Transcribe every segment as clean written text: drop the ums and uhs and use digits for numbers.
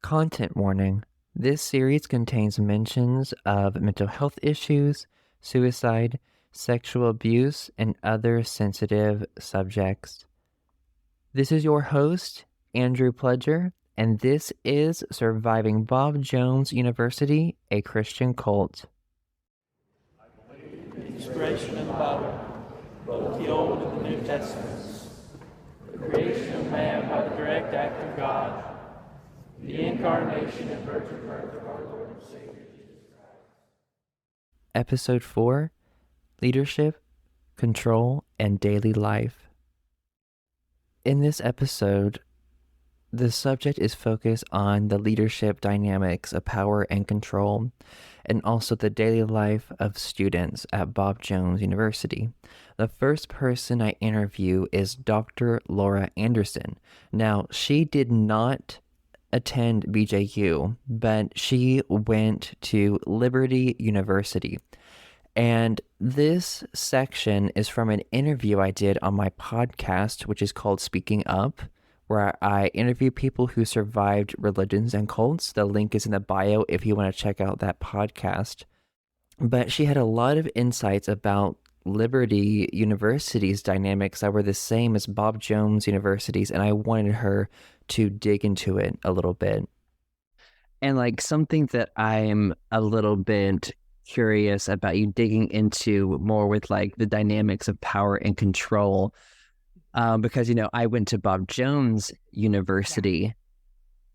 Content warning. This series contains mentions of mental health issues, suicide, sexual abuse, and other sensitive subjects. This is your host, Andrew Pledger, and this is Surviving Bob Jones University, a Christian Cult. I believe in the inspiration of the Bible, both the Old and the New Testaments, the creation of man by the direct act of God, the incarnation and virgin birth of our Lord and Savior Jesus Christ. Episode 4, Leadership, Control, and Daily Life. In this episode, the subject is focused on the leadership dynamics of power and control, and also the daily life of students at Bob Jones University. The first person I interview is Dr. Laura Anderson. Now, she did not attend BJU, but she went to Liberty University. And this section is from an interview I did on my podcast, which is called Speaking Up, where I interview people who survived religions and cults. The link is in the bio if you want to check out that podcast. But she had a lot of insights about Liberty University's dynamics that were the same as Bob Jones University's, and I wanted her to dig into it a little bit. And like something that I'm a little bit curious about you digging into more with like the dynamics of power and control, because, you know, I went to Bob Jones University,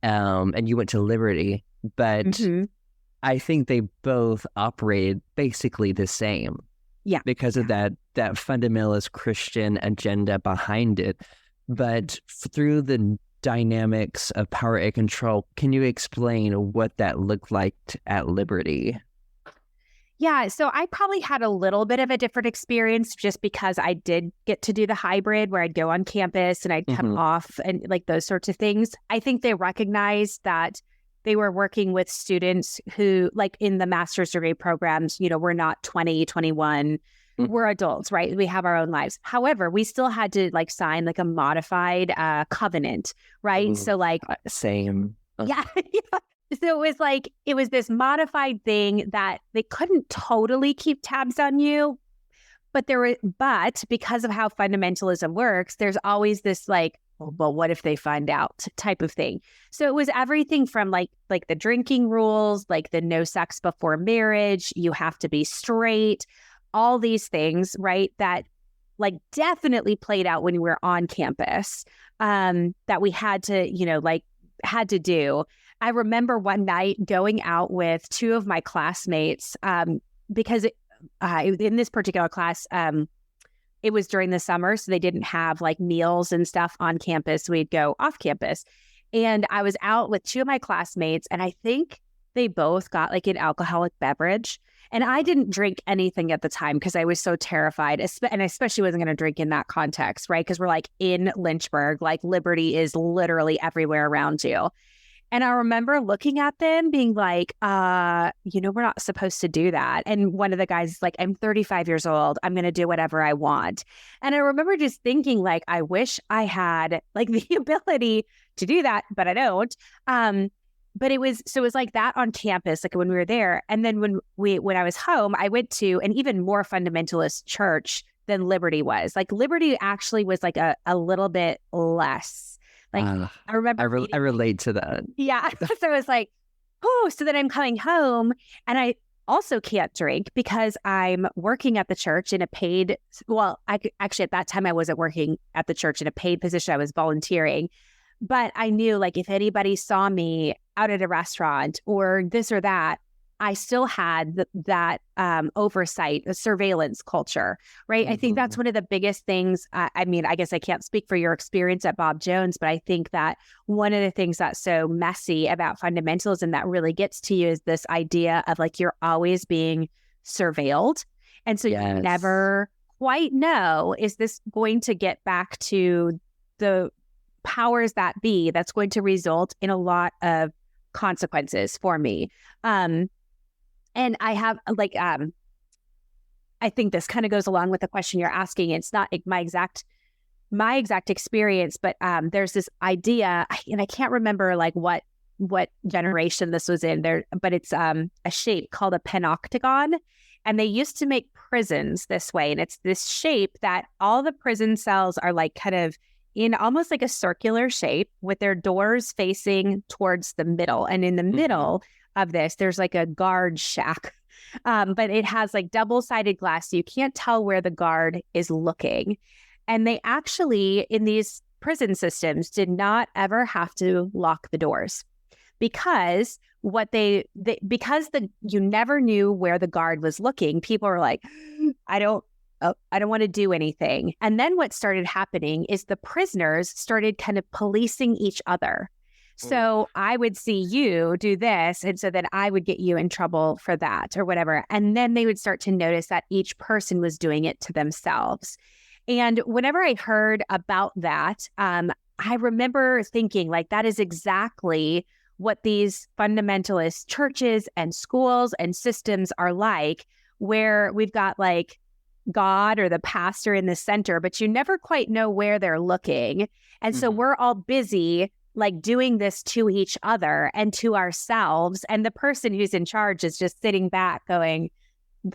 and you went to Liberty, but I think they both operated basically the same. Yeah. Because of that fundamentalist Christian agenda behind it. But through the dynamics of power and control, can you explain what that looked like at Liberty? Yeah, so I probably had a little bit of a different experience just because I did get to do the hybrid where I'd go on campus and I'd come off and like those sorts of things. I think they recognized that they were working with students who, like in the master's degree programs, you know, we're not 20, 21, we're adults, right? We have our own lives. However, we still had to like sign like a modified covenant, right? So like same. Yeah. So it was this modified thing that they couldn't totally keep tabs on you, but because of how fundamentalism works, there's always this like, well, what if they find out type of thing. So it was everything from like the drinking rules, like the no sex before marriage, you have to be straight, all these things, right? That like definitely played out when we were on campus, that we had to, you know, like had to do. I remember one night going out with two of my classmates, because in this particular class, it was during the summer, so they didn't have like meals and stuff on campus. We'd go off campus. And I was out with two of my classmates, and I think they both got like an alcoholic beverage. And I didn't drink anything at the time because I was so terrified, and I especially wasn't going to drink in that context, right? Because we're like in Lynchburg, like Liberty is literally everywhere around you. And I remember looking at them being like, you know, we're not supposed to do that. And one of the guys is like, I'm 35 years old. I'm going to do whatever I want. And I remember just thinking like, I wish I had like the ability to do that, but I don't. But it was like that on campus, like when we were there. And then when I was home, I went to an even more fundamentalist church than Liberty was. Like Liberty actually was like a little bit less. Like I remember I relate to that. Yeah. So it was like, oh, so then I'm coming home and I also can't drink because I'm working at the church in a paid, actually at that time I wasn't working at the church in a paid position. I was volunteering. But I knew like if anybody saw me out at a restaurant or this or that, I still had that oversight, the surveillance culture, right? I think that's one of the biggest things. I mean, I guess I can't speak for your experience at Bob Jones, but I think that one of the things that's so messy about fundamentalism that really gets to you is this idea of like you're always being surveilled. And so you never quite know, is this going to get back to the powers that be that's going to result in a lot of consequences for me. And I have like, I think this kind of goes along with the question you're asking. It's not my exact experience, but there's this idea, and I can't remember like what what generation this was in there, but it's a shape called a panopticon. And they used to make prisons this way. And it's this shape that all the prison cells are like kind of in almost like a circular shape with their doors facing towards the middle. And in the middle of this, there's like a guard shack. But it has like double-sided glass. So you can't tell where the guard is looking. And they actually, in these prison systems, did not ever have to lock the doors because you never knew where the guard was looking. People were like, I don't want to do anything. And then what started happening is the prisoners started kind of policing each other. So I would see you do this, and so then I would get you in trouble for that or whatever. And then they would start to notice that each person was doing it to themselves. And whenever I heard about that, I remember thinking like that is exactly what these fundamentalist churches and schools and systems are like, where we've got like God or the pastor in the center, but you never quite know where they're looking. And so we're all busy like doing this to each other and to ourselves. And the person who's in charge is just sitting back going,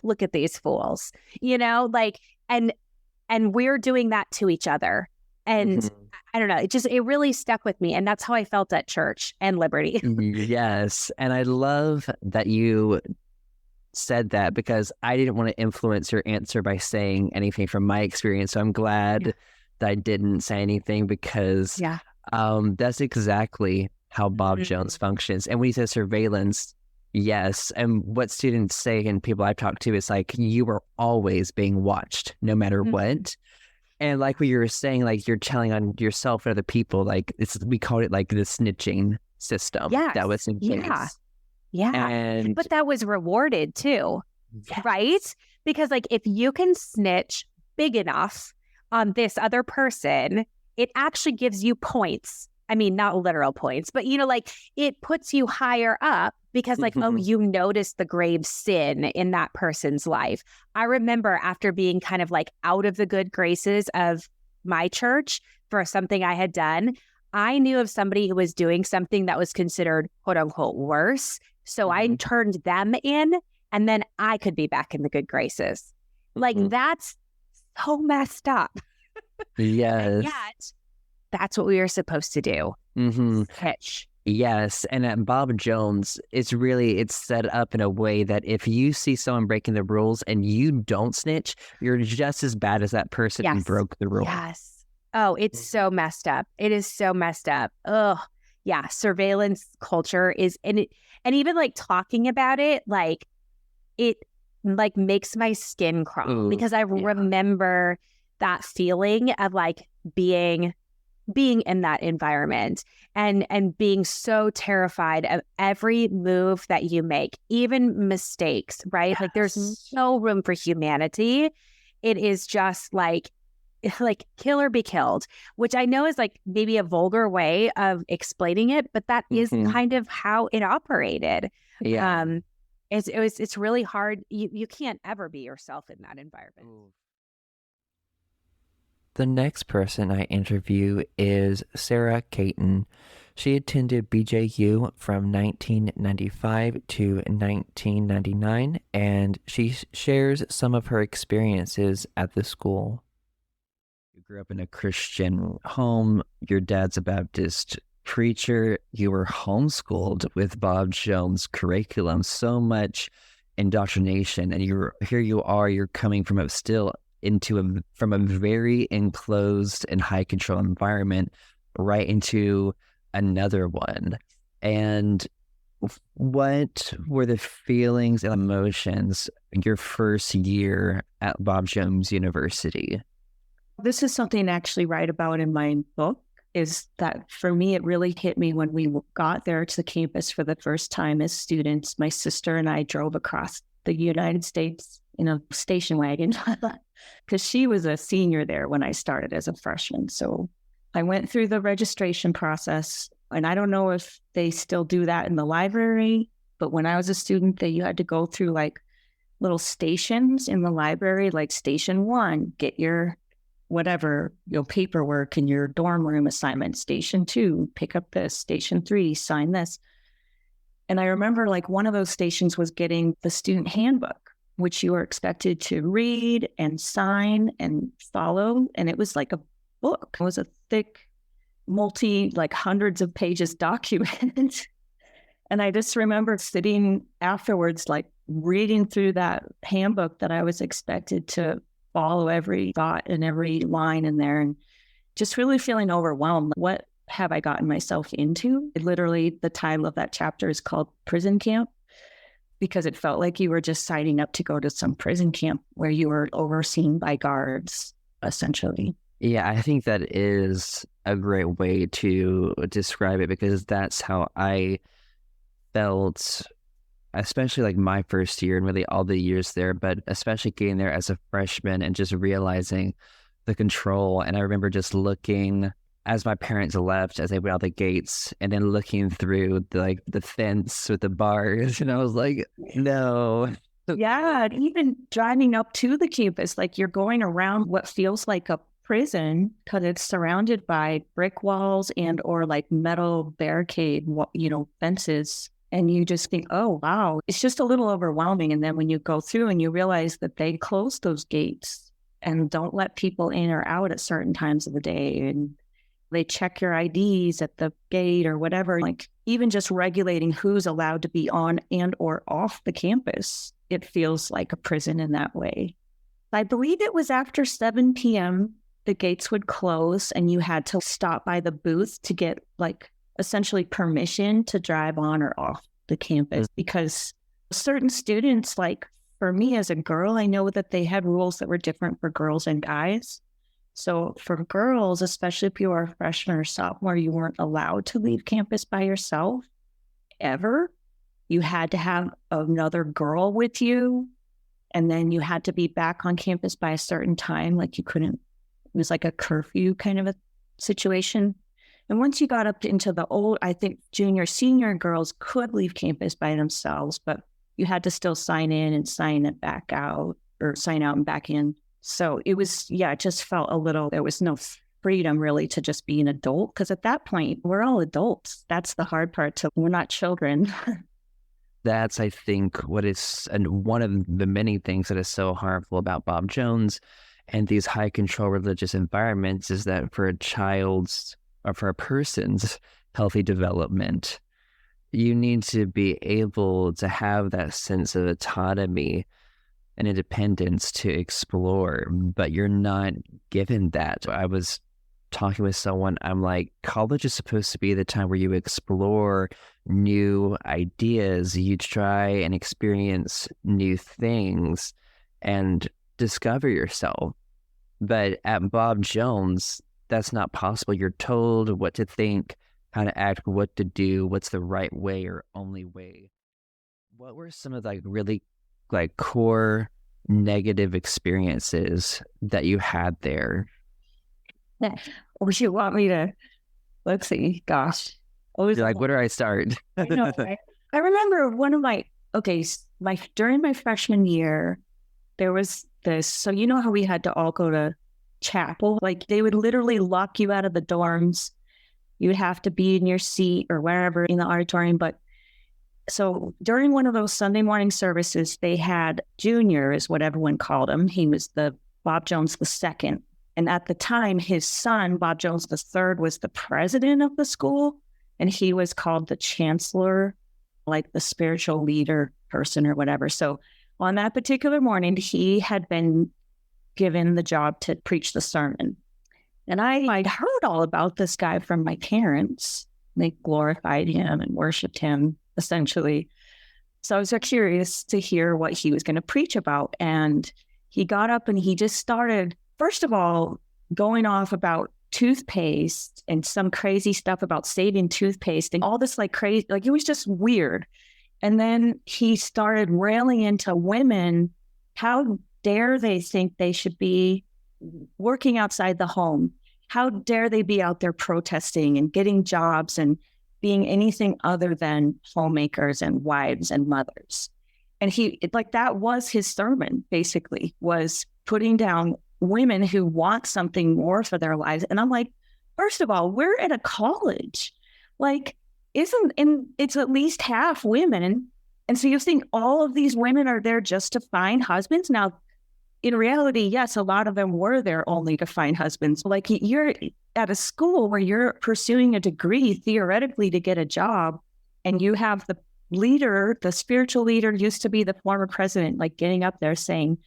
look at these fools, like, and we're doing that to each other. And I don't know, it really stuck with me. And that's how I felt at church and Liberty. Yes. And I love that you said that, because I didn't want to influence your answer by saying anything from my experience. So I'm glad that I didn't say anything, because that's exactly how Bob Jones functions. And when he says surveillance, yes. And what students say and people I've talked to is like, you are always being watched no matter what. And like what you were saying, like you're telling on yourself and other people, like we called it like the snitching system that was in place. But that was rewarded too, right? Because like if you can snitch big enough on this other person, it actually gives you points. I mean, not literal points, but like it puts you higher up because like, oh, you noticed the grave sin in that person's life. I remember after being kind of like out of the good graces of my church for something I had done, I knew of somebody who was doing something that was considered quote unquote worse. So I turned them in, and then I could be back in the good graces. Like that's so messed up. Yes. And yet, that's what we were supposed to do. Snitch. Yes. And at Bob Jones, it's set up in a way that if you see someone breaking the rules and you don't snitch, you're just as bad as that person who broke the rule. Yes. Oh, it's so messed up. It is so messed up. Ugh. Yeah. Surveillance culture is, and even like talking about it, like it like makes my skin crawl because I remember that feeling of like being in that environment and being so terrified of every move that you make, even mistakes, right? Like there's no room for humanity. It is just like kill or be killed, which I know is like maybe a vulgar way of explaining it, but that is kind of how it operated. It's really hard. You can't ever be yourself in that environment. The next person I interview is Sarah Caton. She attended BJU from 1995 to 1999, and she shares some of her experiences at the school. You grew up in a Christian home. Your dad's a Baptist preacher. You were homeschooled with Bob Jones' curriculum. So much indoctrination, and you're coming from from a very enclosed and high control environment right into another one. And what were the feelings and emotions your first year at Bob Jones University? This is something I actually write about in my book, is that for me, it really hit me when we got there to the campus for the first time as students. My sister and I drove across the United States in a station wagon because she was a senior there when I started as a freshman. So I went through the registration process, and I don't know if they still do that in the library, but when I was a student, you had to go through like little stations in the library, like station 1, get your paperwork and your dorm room assignment. Station 2, pick up this. Station 3, sign this. And I remember like one of those stations was getting the student handbook, which you were expected to read and sign and follow. And it was like a book. It was a thick, like hundreds of pages document. And I just remember sitting afterwards, like reading through that handbook that I was expected to follow every thought and every line in there, and just really feeling overwhelmed. What have I gotten myself into? Literally, the title of that chapter is called Prison Camp, because it felt like you were just signing up to go to some prison camp where you were overseen by guards, essentially. Yeah, I think that is a great way to describe it, because that's how I felt, especially like my first year and really all the years there, but especially getting there as a freshman and just realizing the control. And I remember just looking as my parents left, as they went out the gates, and then looking through the fence with the bars, and I was like, no. Yeah, and even driving up to the campus, like you're going around what feels like a prison because it's surrounded by brick walls and or like metal barricade, fences. And you just think, oh, wow, it's just a little overwhelming. And then when you go through and you realize that they close those gates and don't let people in or out at certain times of the day, and they check your IDs at the gate or whatever, like even just regulating who's allowed to be on and or off the campus, it feels like a prison in that way. I believe it was after 7 p.m., the gates would close and you had to stop by the booth to get like essentially permission to drive on or off the campus, because certain students, like for me as a girl, I know that they had rules that were different for girls and guys. So for girls, especially if you were a freshman or sophomore, you weren't allowed to leave campus by yourself ever. You had to have another girl with you. And then you had to be back on campus by a certain time. Like you couldn't, it was like a curfew kind of a situation. And once you got up into the old, I think junior, senior girls could leave campus by themselves, but you had to still sign in and sign it back out, or sign out and back in. So it was, it just felt a little, there was no freedom really to just be an adult. Because at that point, we're all adults. That's the hard part. We're not children. That's, I think, what is, and one of the many things that is so harmful about Bob Jones and these high control religious environments is that for a child's, or for a person's healthy development, you need to be able to have that sense of autonomy and independence to explore, but you're not given that. I was talking with someone, I'm like, college is supposed to be the time where you explore new ideas, you try and experience new things and discover yourself. But at Bob Jones, that's not possible. You're told what to think, how to act, what to do, what's the right way or only way. What were some of the really core negative experiences that you had there? Would you want me to, let's see, gosh. You're like, where do I start? I know, right? I remember one of during my freshman year, there was this, so you know how we had to all go to chapel? Like they would literally lock you out of the dorms. You would have to be in your seat or wherever in the auditorium. But so during one of those Sunday morning services, they had Junior, is what everyone called him. He was the Bob Jones II. And at the time, his son, Bob Jones III, was the president of the school. And he was called the chancellor, like the spiritual leader person or whatever. So on that particular morning, he had been given the job to preach the sermon. And I'd heard all about this guy from my parents. They glorified him and worshiped him, essentially. So I was curious to hear what he was going to preach about. And he got up and he just started, first of all, going off about toothpaste and some crazy stuff about saving toothpaste and all this crazy, it was just weird. And then he started railing into women. How dare they think they should be working outside the home? How dare they be out there protesting and getting jobs and being anything other than homemakers and wives and mothers? And that was his sermon, basically, was putting down women who want something more for their lives. And I'm like, first of all, we're at a college. it's at least half women. And so you think all of these women are there just to find husbands? Now, in reality, yes, a lot of them were there only to find husbands. Like, you're at a school where you're pursuing a degree theoretically to get a job, and you have the leader, the spiritual leader, used to be the former president, like getting up there saying,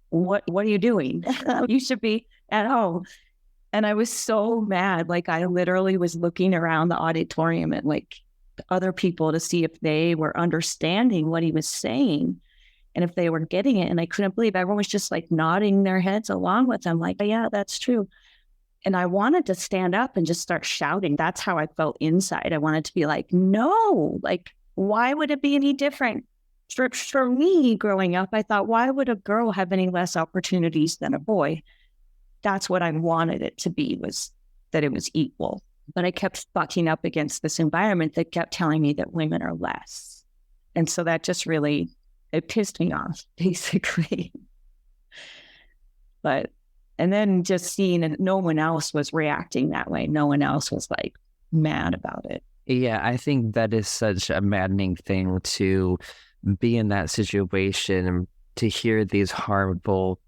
what are you doing? You should be at home. And I was so mad. Like, I literally was looking around the auditorium at like other people to see if they were understanding what he was saying and if they were getting it. And I couldn't believe everyone was just like nodding their heads along with him. Like, yeah, that's true. And I wanted to stand up and just start shouting. That's how I felt inside. I wanted to be like, no, like, why would it be any different? For me growing up, I thought, why would a girl have any less opportunities than a boy? That's what I wanted it to be, was that it was equal. But I kept bucking up against this environment that kept telling me that women are less. And so that just really, it pissed me off, basically. And then just seeing that no one else was reacting that way. No one else was like mad about it. Yeah, I think that is such a maddening thing to be in that situation and to hear these harmful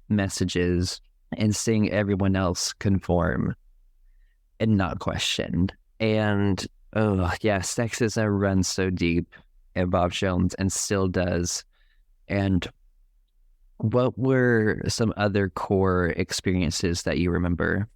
messages and seeing everyone else conform and not questioned. And sexism runs so deep in Bob Jones and still does. And what were some other core experiences that you remember?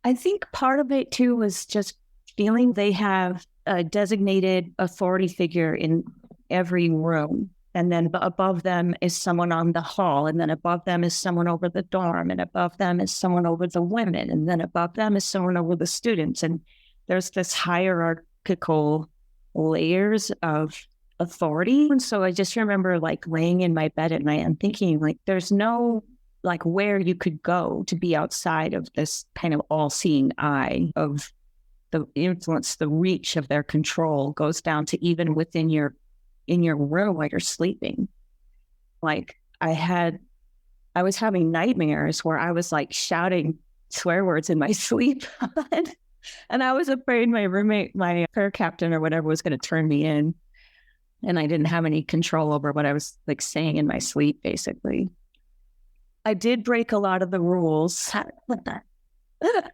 I think part of it too was just feeling they have a designated authority figure in every room. And then above them is someone on the hall. And then above them is someone over the dorm. And above them is someone over the women. And then above them is someone over the students. And there's this hierarchical layers of authority. And so I just remember like laying in my bed at night and thinking like, there's no like where you could go to be outside of this kind of all-seeing eye of the influence. The reach of their control goes down to even within in your room while you're sleeping. Like I was having nightmares where I was like shouting swear words in my sleep. And I was afraid my roommate, my prayer captain or whatever, was going to turn me in. And I didn't have any control over what I was like saying in my sleep, basically. I did break a lot of the rules.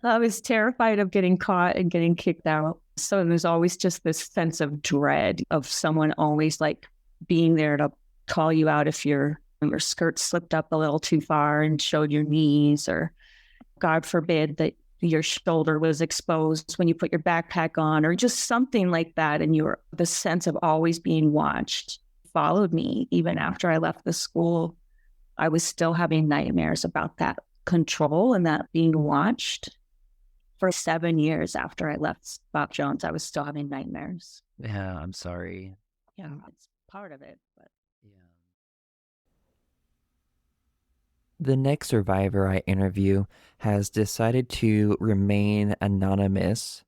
I was terrified of getting caught and getting kicked out. So there's always just this sense of dread of someone always like being there to call you out if your skirt slipped up a little too far and showed your knees, or God forbid that your shoulder was exposed when you put your backpack on, or just something like that. And the sense of always being watched followed me even after I left the school. I was still having nightmares about that control and that being watched. For 7 years after I left Bob Jones, I was still having nightmares. Yeah, I'm sorry. Yeah, it's part of it. But yeah. The next survivor I interview has decided to remain anonymous.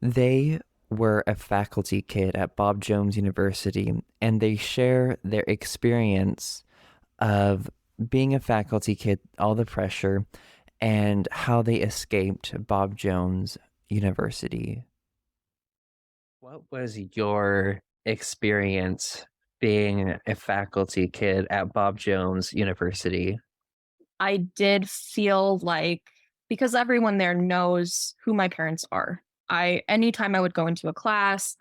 They were a faculty kid at Bob Jones University, and they share their experience of being a faculty kid, all the pressure, and how they escaped Bob Jones University. What was your experience being a faculty kid at Bob Jones University? I did feel like, because everyone there knows who my parents are, anytime I would go into a class,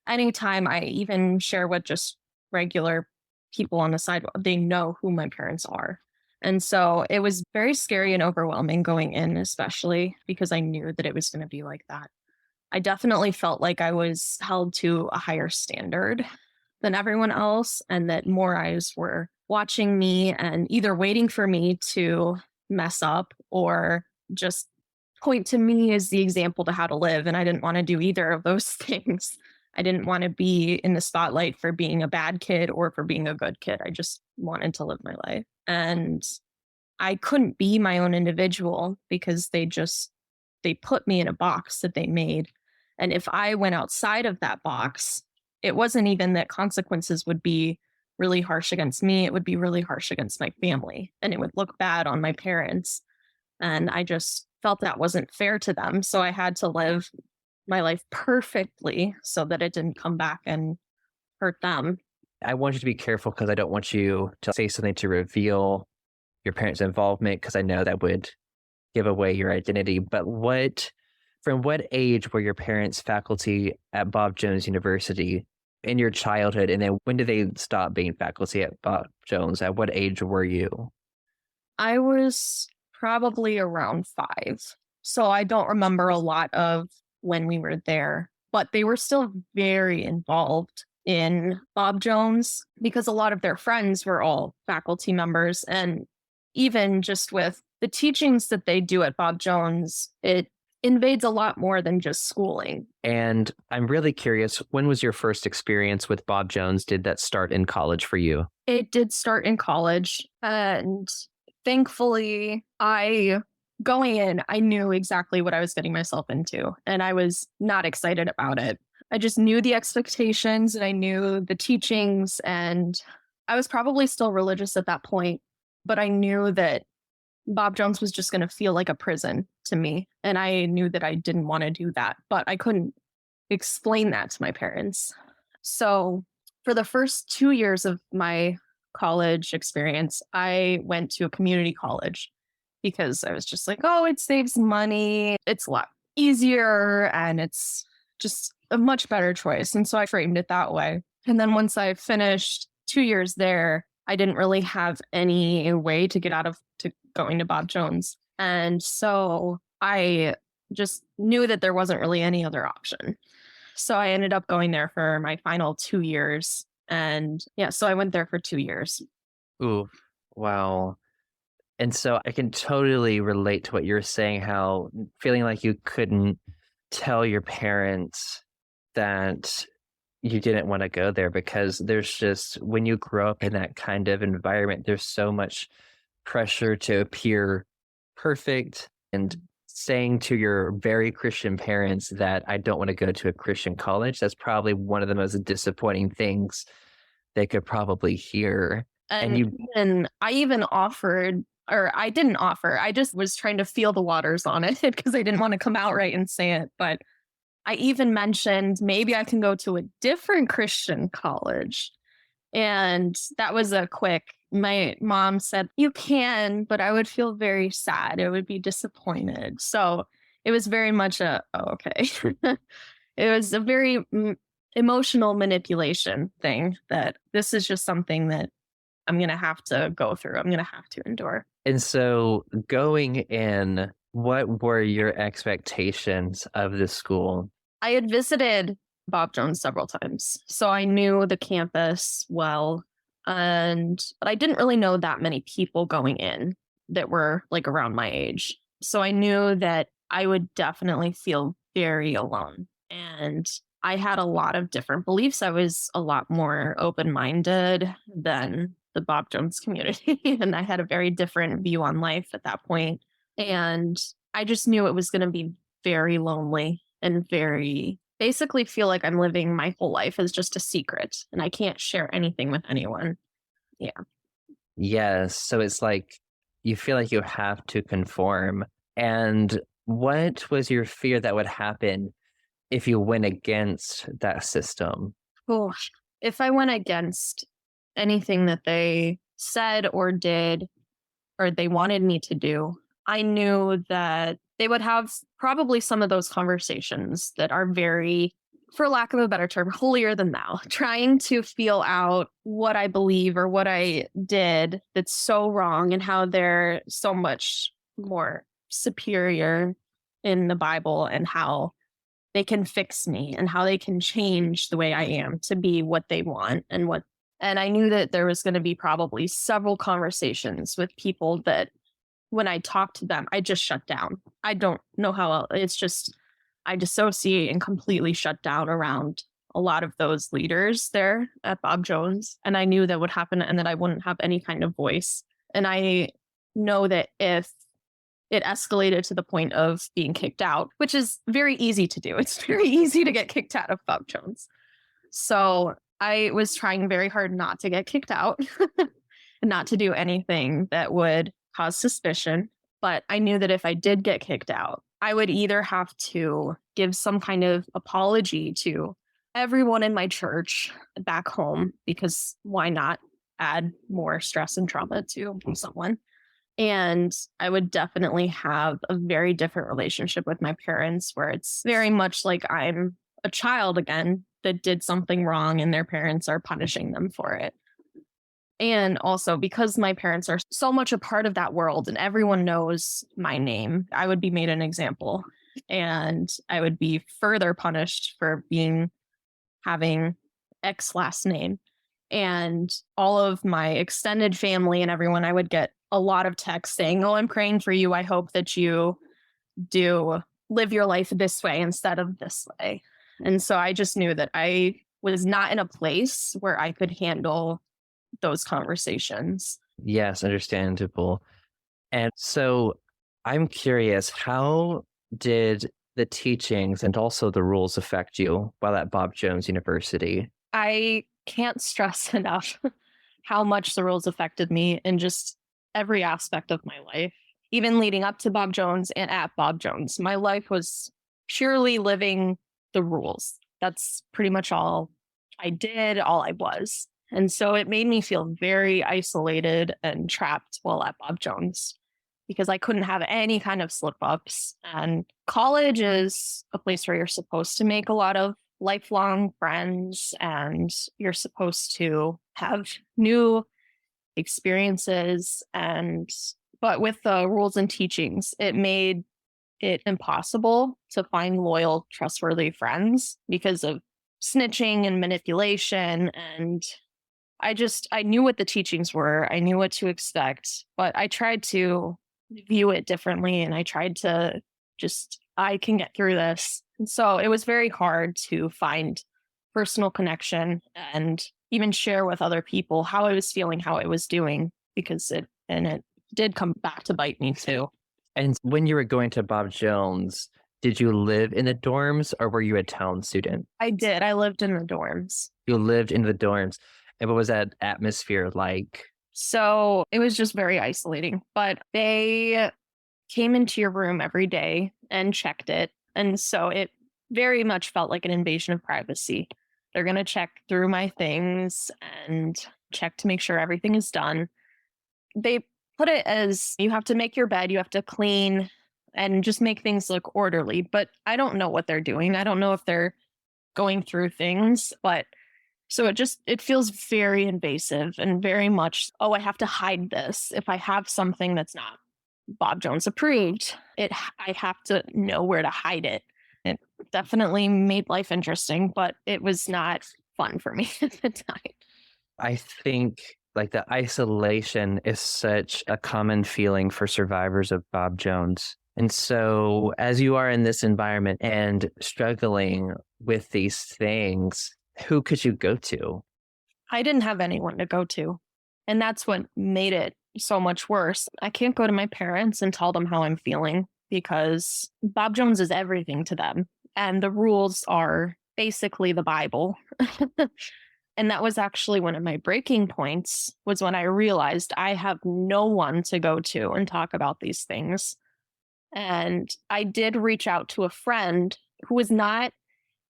anytime I even share with just regular people on the sidewalk, they know who my parents are. And so it was very scary and overwhelming going in, especially because I knew that it was going to be like that. I definitely felt like I was held to a higher standard than everyone else, and that more eyes were watching me and either waiting for me to mess up or just point to me as the example to how to live. And I didn't want to do either of those things. I didn't want to be in the spotlight for being a bad kid or for being a good kid. I just wanted to live my life. And I couldn't be my own individual because they put me in a box that they made. And if I went outside of that box, it wasn't even that consequences would be really harsh against me. It would be really harsh against my family, and it would look bad on my parents. And I just felt that wasn't fair to them. So I had to live my life perfectly so that it didn't come back and hurt them. I want you to be careful because I don't want you to say something to reveal your parents' involvement because I know that would give away your identity. But from what age were your parents faculty at Bob Jones University in your childhood? And then when did they stop being faculty at Bob Jones? At what age were you? I was probably around 5. So I don't remember a lot of when we were there, but they were still very involved in Bob Jones because a lot of their friends were all faculty members. And even just with the teachings that they do at Bob Jones, it invades a lot more than just schooling. And I'm really curious, when was your first experience with Bob Jones? Did that start in college for you? It did start in college. And thankfully, going in, I knew exactly what I was getting myself into. And I was not excited about it. I just knew the expectations and I knew the teachings. And I was probably still religious at that point. But I knew that Bob Jones was just going to feel like a prison to me. And I knew that I didn't want to do that, but I couldn't explain that to my parents. So for the first 2 years of my college experience, I went to a community college because I was just like, oh, it saves money. It's a lot easier and it's just a much better choice. And so I framed it that way. And then once I finished 2 years there, I didn't really have any way to get out of going to Bob Jones. And so I just knew that there wasn't really any other option. So I ended up going there for my final 2 years. And yeah, so I went there for 2 years. Ooh, wow. And so I can totally relate to what you're saying, how feeling like you couldn't tell your parents that you didn't want to go there because there's just, when you grow up in that kind of environment, there's so much pressure to appear perfect, and saying to your very Christian parents that I don't want to go to a Christian college, that's probably one of the most disappointing things they could probably hear. And I even offered, or I didn't offer, I just was trying to feel the waters on it because I didn't want to come out right and say it. But I even mentioned maybe I can go to a different Christian college. And that was my mom said, you can, but I would feel very sad. I would be disappointed. So it was very much okay. It was a very emotional manipulation thing that this is just something that I'm going to have to go through. I'm going to have to endure. And so going in, what were your expectations of the school? I had visited Bob Jones several times, so I knew the campus well, but I didn't really know that many people going in that were like around my age. So I knew that I would definitely feel very alone. And I had a lot of different beliefs. I was a lot more open-minded than the Bob Jones community, and I had a very different view on life at that point. And I just knew it was going to be very lonely and very basically feel like I'm living my whole life as just a secret and I can't share anything with anyone. Yeah. Yes. So it's like you feel like you have to conform. And what was your fear that would happen if you went against that system? Oh, if I went against anything that they said or did or they wanted me to do, I knew that they would have probably some of those conversations that are very, for lack of a better term, holier than thou, trying to feel out what I believe or what I did that's so wrong and how they're so much more superior in the Bible and how they can fix me and how they can change the way I am to be what they want and I knew that there was going to be probably several conversations with people that when I talk to them, I just shut down. I don't know how else. It's just, I dissociate and completely shut down around a lot of those leaders there at Bob Jones. And I knew that would happen and that I wouldn't have any kind of voice. And I know that if it escalated to the point of being kicked out, which is very easy to do. It's very easy to get kicked out of Bob Jones. So I was trying very hard not to get kicked out and not to do anything that would cause suspicion. But I knew that if I did get kicked out, I would either have to give some kind of apology to everyone in my church back home, because why not add more stress and trauma to someone? And I would definitely have a very different relationship with my parents, where it's very much like I'm a child again that did something wrong and their parents are punishing them for it. And also, because my parents are so much a part of that world and everyone knows my name, I would be made an example, and I would be further punished for having X last name. And all of my extended family and everyone, I would get a lot of texts saying, "Oh, I'm praying for you. I hope that you do live your life this way instead of this way." And so I just knew that I was not in a place where I could handle those conversations. Yes, understandable. And so I'm curious, how did the teachings and also the rules affect you while at Bob Jones University? I can't stress enough how much the rules affected me in just every aspect of my life. Even leading up to Bob Jones and at Bob Jones, my life was purely living the rules. That's pretty much all I did, all I was. And so it made me feel very isolated and trapped while at Bob Jones, because I couldn't have any kind of slip ups. And college is a place where you're supposed to make a lot of lifelong friends and you're supposed to have new experiences. But with the rules and teachings, it made it impossible to find loyal, trustworthy friends because of snitching and manipulation. And I knew what the teachings were. I knew what to expect, but I tried to view it differently. And I tried to I can get through this. And so it was very hard to find personal connection and even share with other people how I was feeling, how I was doing, because it did come back to bite me too. And when you were going to Bob Jones, did you live in the dorms or were you a town student? I did. I lived in the dorms. You lived in the dorms. And what was that atmosphere like? So it was just very isolating, but they came into your room every day and checked it. And so it very much felt like an invasion of privacy. They're going to check through my things and check to make sure everything is done. They put it as you have to make your bed, you have to clean and just make things look orderly. But I don't know what they're doing. I don't know if they're going through things, but so it feels very invasive and very much, oh, I have to hide this. If I have something that's not Bob Jones approved, I have to know where to hide it. It definitely made life interesting, but it was not fun for me at the time. I think like the isolation is such a common feeling for survivors of Bob Jones. And so as you are in this environment and struggling with these things, who could you go to? I didn't have anyone to go to. And that's what made it so much worse. I can't go to my parents and tell them how I'm feeling because Bob Jones is everything to them. And the rules are basically the Bible. And that was actually one of my breaking points, was when I realized I have no one to go to and talk about these things. And I did reach out to a friend who was not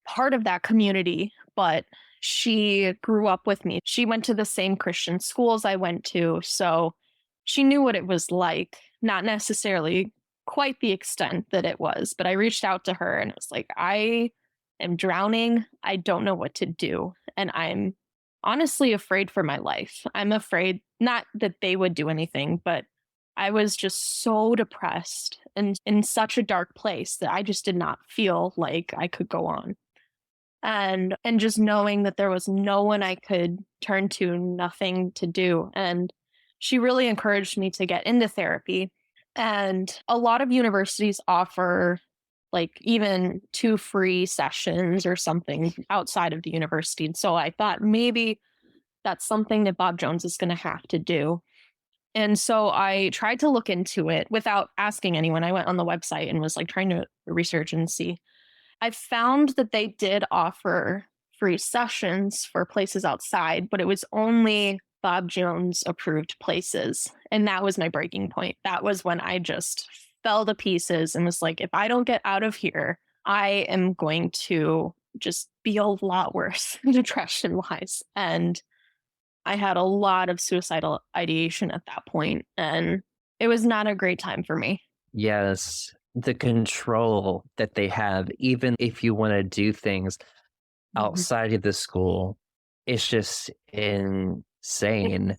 part of that community, but she grew up with me. She went to the same Christian schools I went to. So she knew what it was like, not necessarily quite the extent that it was, but I reached out to her and it was like, I am drowning. I don't know what to do. And I'm honestly afraid for my life. I'm afraid not that they would do anything, but I was just so depressed and in such a dark place that I just did not feel like I could go on. And just knowing that there was no one I could turn to, nothing to do. And she really encouraged me to get into therapy. And a lot of universities offer like even 2 free sessions or something outside of the university. And so I thought maybe that's something that Bob Jones is going to have to do. And so I tried to look into it without asking anyone. I went on the website and was like trying to research and see. I found that they did offer free sessions for places outside, but it was only Bob Jones approved places. And that was my breaking point. That was when I just fell to pieces and was like, if I don't get out of here, I am going to just be a lot worse depression wise. And I had a lot of suicidal ideation at that point, and it was not a great time for me. Yes, the control that they have, even if you want to do things outside of the school, it's just insane.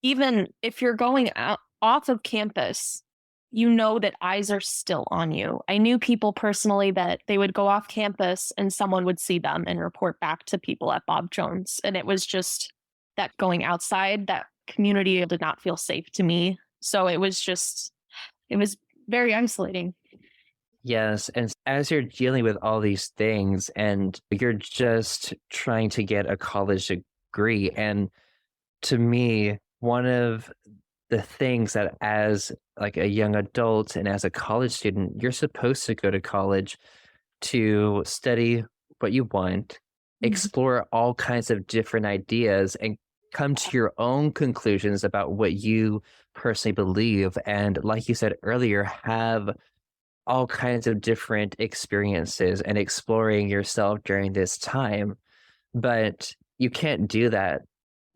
Even if you're going out off of campus, you know that eyes are still on you. I knew people personally that they would go off campus and someone would see them and report back to people at Bob Jones. And it was just that going outside, that community did not feel safe to me. So it was very isolating. Yes, and as you're dealing with all these things and you're just trying to get a college degree, and to me, one of the things that as like a young adult and as a college student, you're supposed to go to college to study what you want, explore all kinds of different ideas, and come to your own conclusions about what you personally believe. And like you said earlier, have all kinds of different experiences and exploring yourself during this time. But you can't do that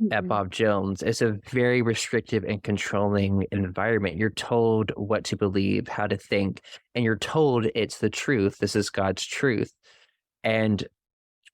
at Bob Jones. It's a very restrictive and controlling environment. You're told what to believe, how to think, and you're told it's the truth. This is God's truth. And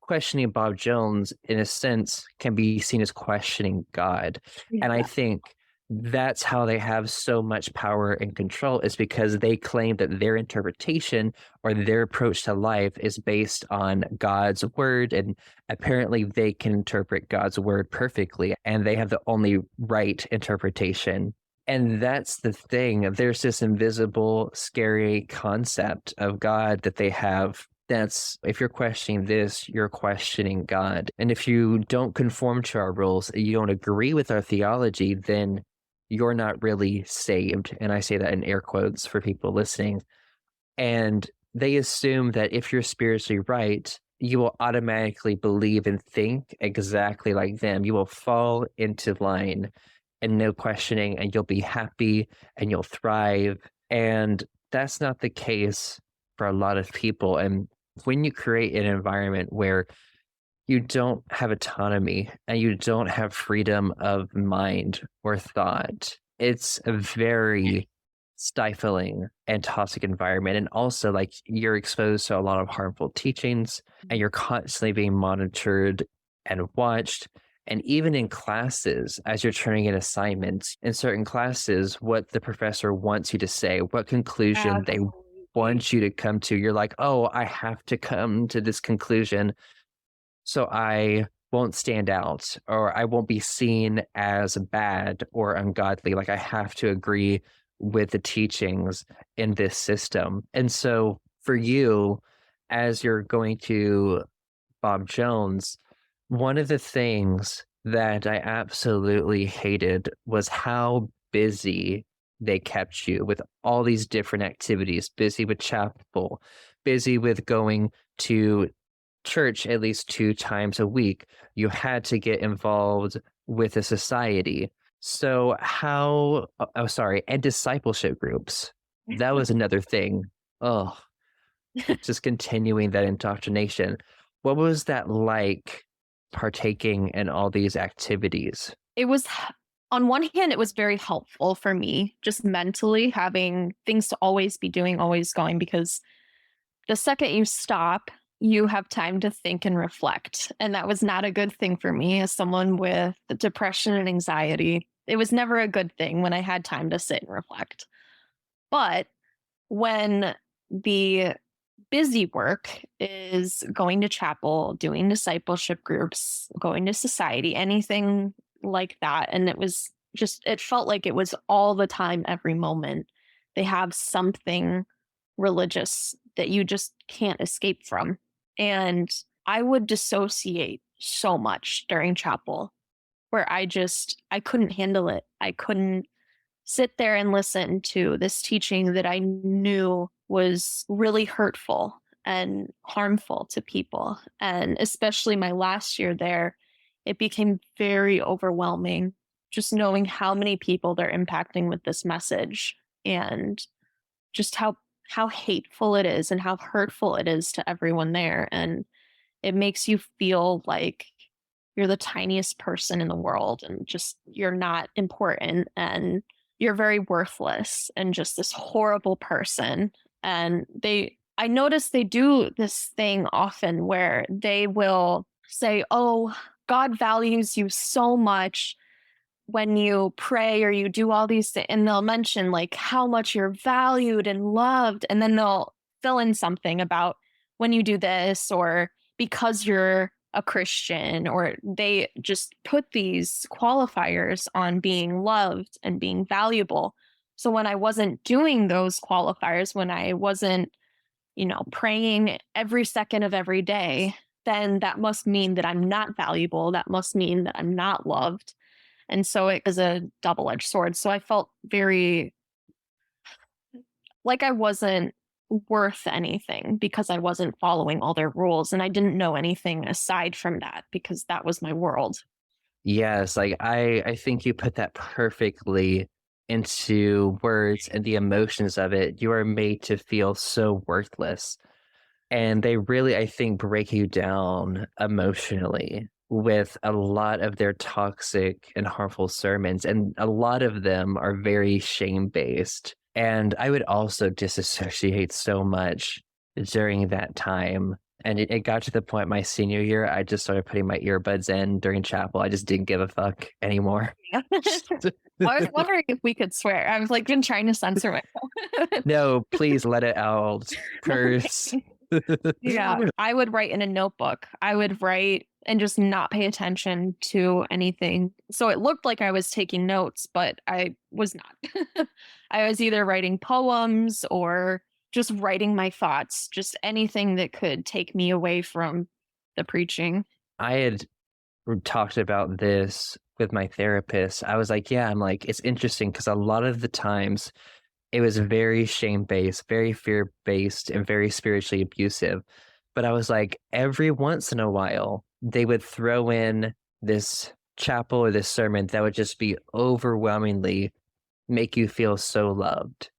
questioning Bob Jones, in a sense, can be seen as questioning God. And I think that's how they have so much power and control, is because they claim that their interpretation or their approach to life is based on God's word, and apparently they can interpret God's word perfectly, and they have the only right interpretation. And that's the thing. There's this invisible, scary concept of God that they have. That's, if you're questioning this, you're questioning God. And if you don't conform to our rules, you don't agree with our theology, then you're not really saved. And I say that in air quotes for people listening. And they assume that if you're spiritually right, you will automatically believe and think exactly like them. You will fall into line and no questioning, and you'll be happy and you'll thrive. And that's not the case for a lot of people. And when you create an environment where you don't have autonomy and you don't have freedom of mind or thought, it's a very stifling and toxic environment. And also, like, you're exposed to a lot of harmful teachings and you're constantly being monitored and watched. And even in classes, as you're turning in assignments, in certain classes, what the professor wants you to say, what conclusion they want you to come to, you're like, oh, I have to come to this conclusion so I won't stand out, or I won't be seen as bad or ungodly. Like, I have to agree with the teachings in this system. And so for you, as you're going to Bob Jones, one of the things that I absolutely hated was how busy they kept you with all these different activities, busy with chapel, busy with going to church at least 2 times a week. You had to get involved with a society. So and discipleship groups. That was another thing. Oh, just continuing that indoctrination. What was that like, partaking in all these activities? It was, on one hand, it was very helpful for me, just mentally having things to always be doing, always going, because the second you stop, you have time to think and reflect. And that was not a good thing for me as someone with depression and anxiety. It was never a good thing when I had time to sit and reflect. But when the busy work is going to chapel, doing discipleship groups, going to society, anything like that, and it felt like it was all the time, every moment. They have something religious that you just can't escape from. And I would dissociate so much during chapel, where I couldn't handle it. I couldn't sit there and listen to this teaching that I knew was really hurtful and harmful to people. And especially my last year there, it became very overwhelming, just knowing how many people they're impacting with this message, and just how hateful it is and how hurtful it is to everyone there. And it makes you feel like you're the tiniest person in the world and just you're not important and you're very worthless and just this horrible person. And I notice they do this thing often where they will say, oh, God values you so much when you pray or you do all these things, and they'll mention like how much you're valued and loved. And then they'll fill in something about when you do this or because you're a Christian, or they just put these qualifiers on being loved and being valuable. So when I wasn't doing those qualifiers, when I wasn't, praying every second of every day, then that must mean that I'm not valuable. That must mean that I'm not loved. And so it was a double-edged sword. So I felt very like I wasn't worth anything because I wasn't following all their rules. And I didn't know anything aside from that because that was my world. Yes, like I think you put that perfectly into words and the emotions of it. You are made to feel so worthless. And they really, I think, break you down emotionally with a lot of their toxic and harmful sermons. And a lot of them are very shame-based. And I would also disassociate so much during that time. And it got to the point my senior year, I just started putting my earbuds in during chapel. I just didn't give a fuck anymore. I was wondering if we could swear. I was like, been trying to censor myself. No, please let it out. Curse. Yeah, I would write in a notebook. I would write and just not pay attention to anything. So it looked like I was taking notes, but I was not. I was either writing poems or just writing my thoughts, just anything that could take me away from the preaching. I had talked about this with my therapist. I was like, yeah, I'm like, it's interesting because a lot of the times it was very shame-based, very fear-based, and very spiritually abusive. But I was like, every once in a while, they would throw in this chapel or this sermon that would just be overwhelmingly make you feel so loved.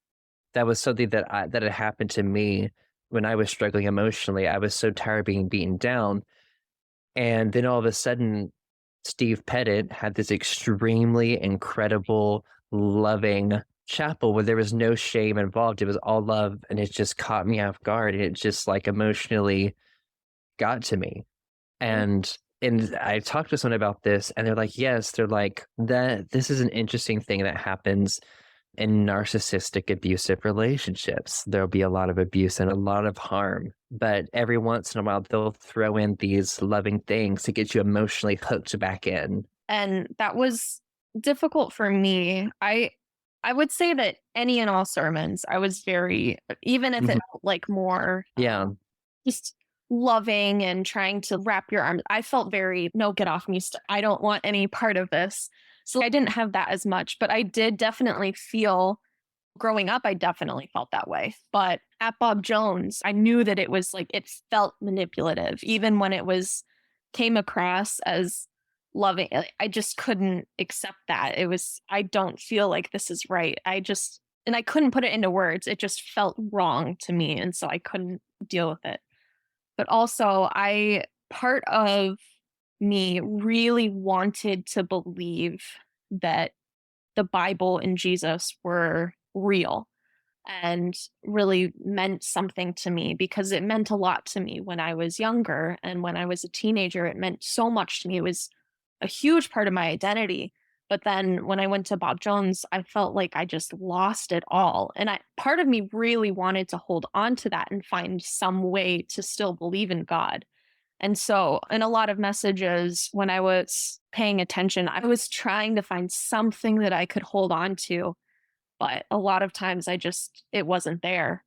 That was something that had happened to me when I was struggling emotionally. I was so tired of being beaten down. And then all of a sudden, Steve Pettit had this extremely incredible, loving chapel where there was no shame involved. It was all love, and it just caught me off guard. And it just like emotionally got to me. And I talked to someone about this, and they're like, yes, they're like, that this is an interesting thing that happens in narcissistic abusive relationships. There'll be a lot of abuse and a lot of harm, but every once in a while they'll throw in these loving things to get you emotionally hooked back in. And that was difficult for me. I would say that any and all sermons, I was very, even if it felt like more just loving and trying to wrap your arms, I felt very, no, get off me. I don't want any part of this. So I didn't have that as much, but I did definitely feel, growing up, I definitely felt that way. But at Bob Jones, I knew that it was like, it felt manipulative, even when it came across as loving. I just couldn't accept that. It was, I don't feel like this is right. And I couldn't put it into words. It just felt wrong to me. And so I couldn't deal with it. But also, part of me really wanted to believe that the Bible and Jesus were real and really meant something to me, because it meant a lot to me when I was younger. And when I was a teenager, it meant so much to me. It was a huge part of my identity. But then when I went to Bob Jones, I felt like I just lost it all. And part of me really wanted to hold on to that and find some way to still believe in God. And so in a lot of messages, when I was paying attention, I was trying to find something that I could hold on to. But a lot of times it wasn't there.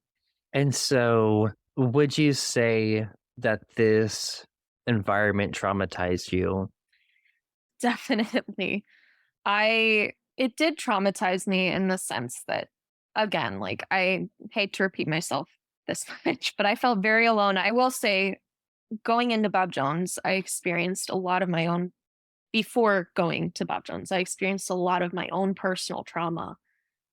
And so would you say that this environment traumatized you? Definitely. It did traumatize me in the sense that, again, like, I hate to repeat myself this much, but I felt very alone. I will say, going into Bob Jones, I experienced a lot of my own, before going to Bob Jones, I experienced a lot of my own personal trauma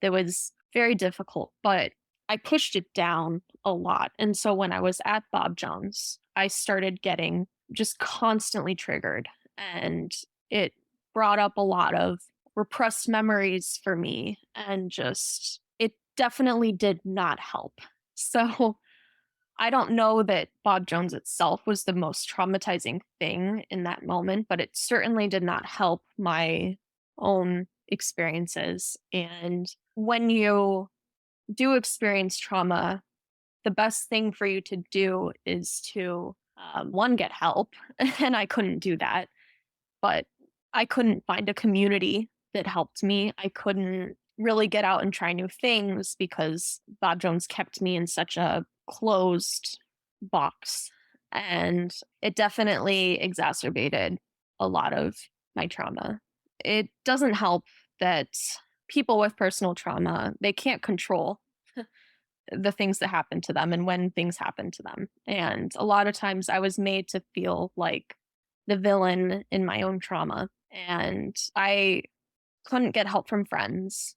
that was very difficult. But I pushed it down a lot. And so when I was at Bob Jones, I started getting just constantly triggered, and it brought up a lot of repressed memories for me, and just it definitely did not help. So I don't know that Bob Jones itself was the most traumatizing thing in that moment, but it certainly did not help my own experiences. And when you do experience trauma, the best thing for you to do is to, one, get help. And I couldn't do that, but I couldn't find a community that helped me. I couldn't really get out and try new things because Bob Jones kept me in such a closed box. And it definitely exacerbated a lot of my trauma. It doesn't help that people with personal trauma, they can't control the things that happen to them and when things happen to them. And a lot of times I was made to feel like the villain in my own trauma. And I couldn't get help from friends.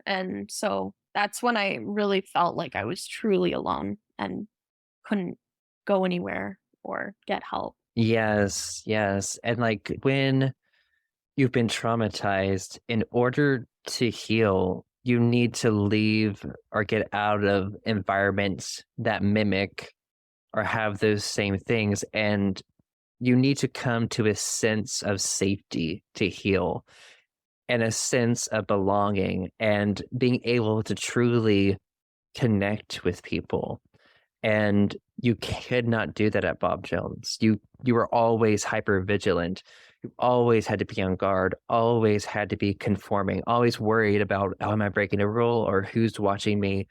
And so that's when I really felt like I was truly alone and couldn't go anywhere or get help. Yes, yes. And like when you've been traumatized, in order to heal, you need to leave or get out of environments that mimic or have those same things. And you need to come to a sense of safety to heal, and a sense of belonging and being able to truly connect with people. And you could not do that at Bob Jones. You were always hyper vigilant. You always had to be on guard, always had to be conforming, always worried about, oh, am I breaking a rule or who's watching me?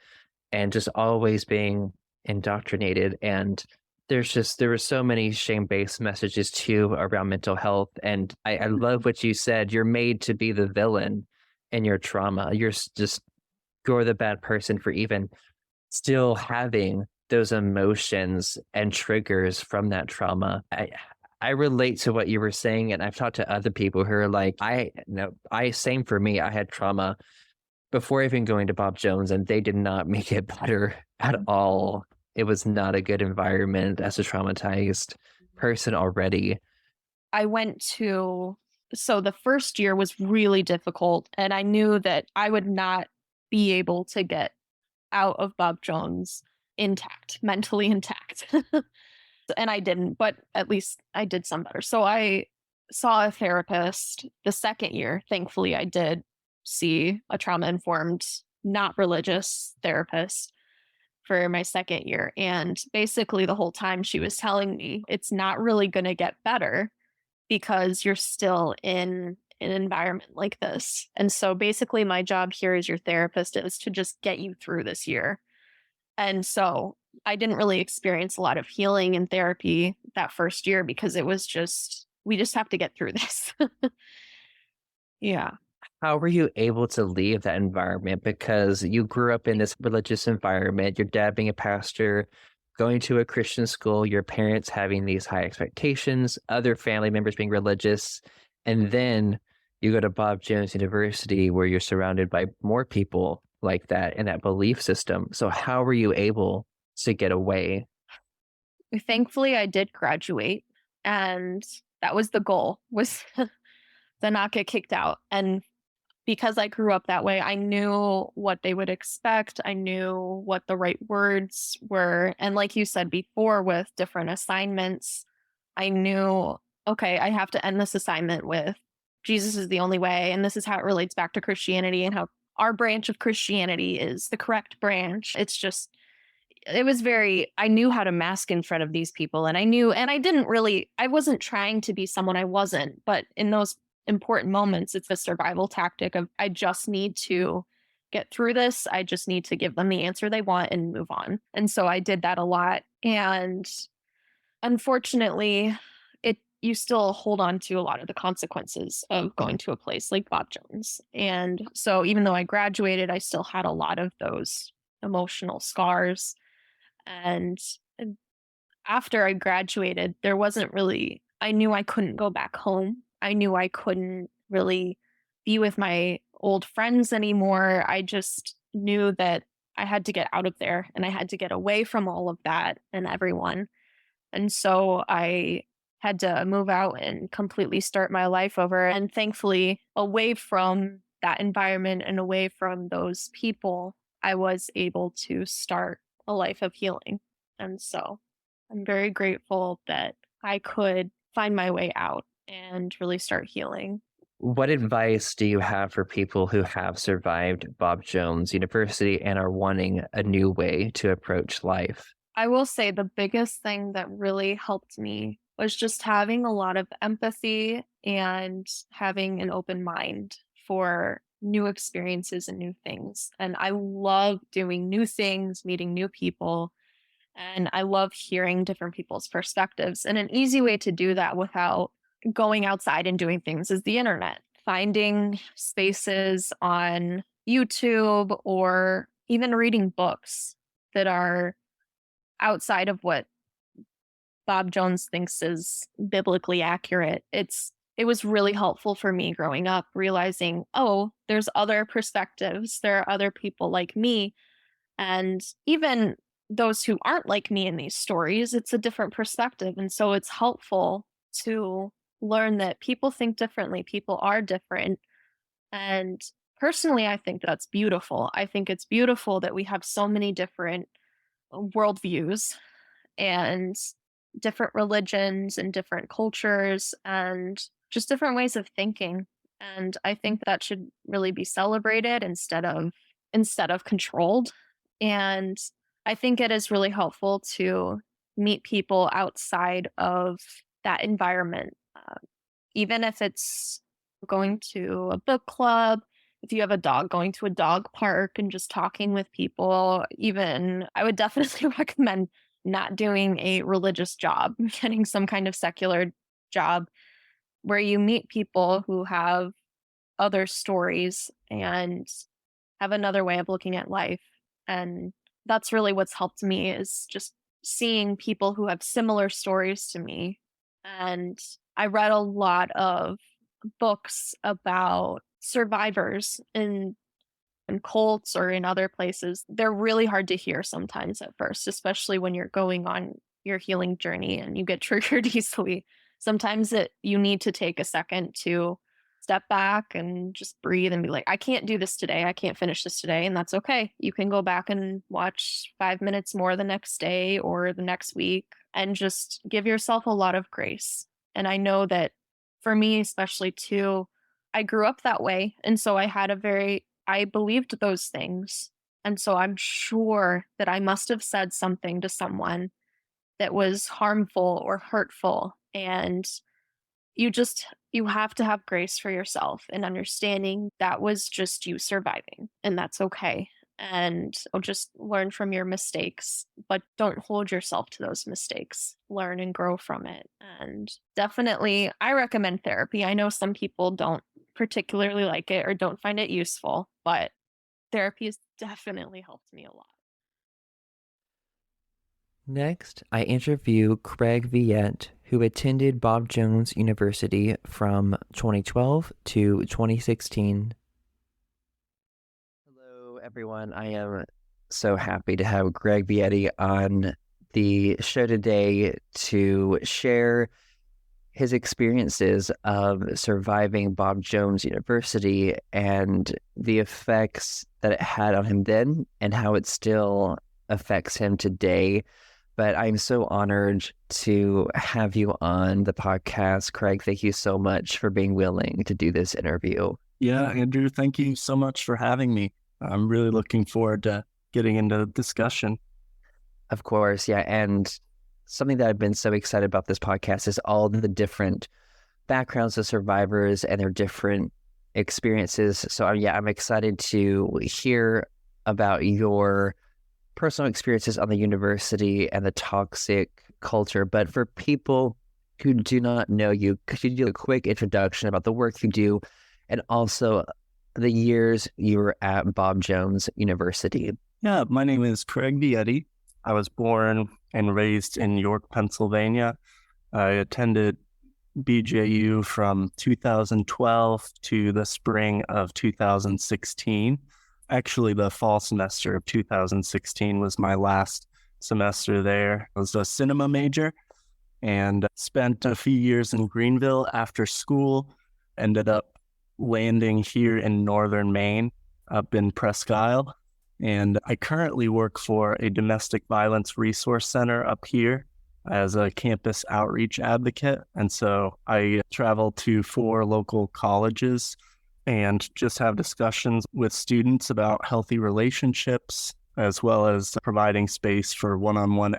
And just always being indoctrinated. And there were so many shame-based messages too around mental health. And I love what you said. You're made to be the villain in your trauma. You're the bad person for even still having those emotions and triggers from that trauma. I relate to what you were saying, and I've talked to other people who are like, same for me. I had trauma before even going to Bob Jones, and they did not make it better at all. It was not a good environment as a traumatized person already. So the first year was really difficult, and I knew that I would not be able to get out of Bob Jones intact, mentally intact. And I didn't, but at least I did some better. So I saw a therapist the second year. Thankfully, I did see a trauma-informed, not religious therapist for my second year. And basically the whole time she was telling me it's not really going to get better because you're still in an environment like this. And so basically my job here as your therapist is to just get you through this year. And so I didn't really experience a lot of healing and therapy that first year because it was just, we just have to get through this. Yeah. How were you able to leave that environment? Because you grew up in this religious environment, your dad being a pastor, going to a Christian school, your parents having these high expectations, other family members being religious, and then you go to Bob Jones University where you're surrounded by more people like that and that belief system. So how were you able to get away? Thankfully, I did graduate, and that was the goal, was to not get kicked out. And because I grew up that way, I knew what they would expect. I knew what the right words were. And like you said before, with different assignments, I knew, okay, I have to end this assignment with Jesus is the only way. And this is how it relates back to Christianity and how our branch of Christianity is the correct branch. I knew how to mask in front of these people. And I wasn't trying to be someone I wasn't. But in those important moments, it's a survival tactic of, I just need to get through this. I just need to give them the answer they want and move on. And so I did that a lot. And unfortunately, you still hold on to a lot of the consequences of going to a place like Bob Jones. And so even though I graduated, I still had a lot of those emotional scars. And after I graduated, I knew I couldn't go back home. I knew I couldn't really be with my old friends anymore. I just knew that I had to get out of there and I had to get away from all of that and everyone. And so I had to move out and completely start my life over. And thankfully, away from that environment and away from those people, I was able to start a life of healing. And so I'm very grateful that I could find my way out and really start healing. What advice do you have for people who have survived Bob Jones University and are wanting a new way to approach life? I will say the biggest thing that really helped me was just having a lot of empathy and having an open mind for new experiences and new things. And I love doing new things, meeting new people, and I love hearing different people's perspectives. And an easy way to do that without going outside and doing things is the internet, finding spaces on YouTube or even reading books that are outside of what Bob Jones thinks is biblically accurate. It was really helpful for me growing up, realizing, oh, there's other perspectives. There are other people like me. And even those who aren't like me in these stories, it's a different perspective. And so it's helpful to learn that people think differently. People are different. And personally, I think that's beautiful. I think it's beautiful that we have so many different worldviews and different religions and different cultures and just different ways of thinking. And I think that should really be celebrated instead of controlled. And I think it is really helpful to meet people outside of that environment, even if it's going to a book club. If you have a dog, going to a dog park and just talking with people. Even I would definitely recommend not doing a religious job, getting some kind of secular job where you meet people who have other stories and have another way of looking at life. And that's really what's helped me, is just seeing people who have similar stories to me. And I read a lot of books about survivors in cults or in other places. They're really hard to hear sometimes at first, especially when you're going on your healing journey and you get triggered easily. Sometimes you need to take a second to step back and just breathe and be like, I can't do this today. I can't finish this today. And that's okay. You can go back and watch 5 minutes more the next day or the next week and just give yourself a lot of grace. And I know that for me, especially too, I grew up that way. And so I believed those things. And so I'm sure that I must have said something to someone that was harmful or hurtful. And you have to have grace for yourself and understanding that was just you surviving, and that's okay. And just learn from your mistakes, but don't hold yourself to those mistakes. Learn and grow from it. And definitely, I recommend therapy. I know some people don't particularly like it or don't find it useful, but therapy has definitely helped me a lot. Next, I interview Craig Viette, who attended Bob Jones University from 2012 to 2016. Hello, everyone. I am so happy to have Greg Viette on the show today to share his experiences of surviving Bob Jones University and the effects that it had on him then and how it still affects him today. But I'm so honored to have you on the podcast. Craig, thank you so much for being willing to do this interview. Yeah, Andrew, thank you so much for having me. I'm really looking forward to getting into the discussion. Of course, yeah. And something that I've been so excited about this podcast is all the different backgrounds of survivors and their different experiences. So yeah, I'm excited to hear about your personal experiences on the university and the toxic culture. But for people who do not know you, could you do a quick introduction about the work you do and also the years you were at Bob Jones University? Yeah, my name is Craig Viette. I was born and raised in York, Pennsylvania. I attended BJU from 2012 to the spring of 2016. Actually, the fall semester of 2016 was my last semester there. I was a cinema major and spent a few years in Greenville after school, ended up landing here in northern Maine, up in Presque Isle. And I currently work for a domestic violence resource center up here as a campus outreach advocate. And so I travel to 4 local colleges and just have discussions with students about healthy relationships, as well as providing space for one-on-one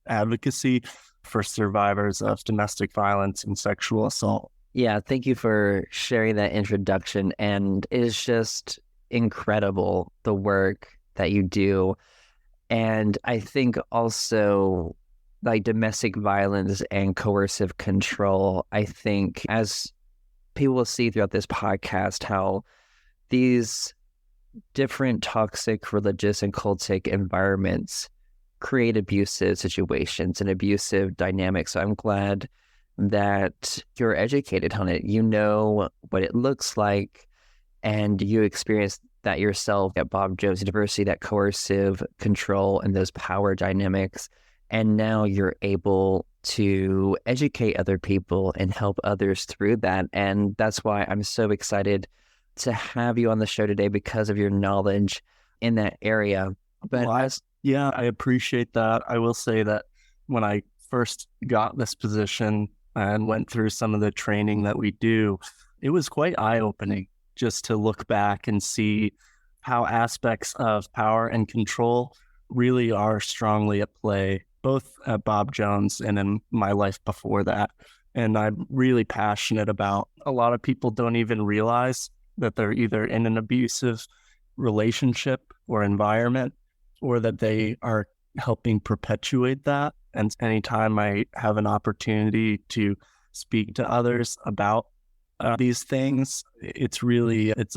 advocacy for survivors of domestic violence and sexual assault. Yeah, thank you for sharing that introduction. And it is just incredible, the work that you do. And I think also like domestic violence and coercive control, I think as people will see throughout this podcast, how these different toxic religious and cultic environments create abusive situations and abusive dynamics. So I'm glad that you're educated on it. You know what it looks like, and you experienced that yourself at Bob Jones University, that coercive control and those power dynamics. And now you're able to educate other people and help others through that. And that's why I'm so excited to have you on the show today, because of your knowledge in that area. But yeah, I appreciate that. I will say that when I first got this position and went through some of the training that we do, it was quite eye-opening just to look back and see how aspects of power and control really are strongly at play, both at Bob Jones and in my life before that. And I'm really passionate about, a lot of people don't even realize that they're either in an abusive relationship or environment, or that they are helping perpetuate that. And anytime I have an opportunity to speak to others about these things, it's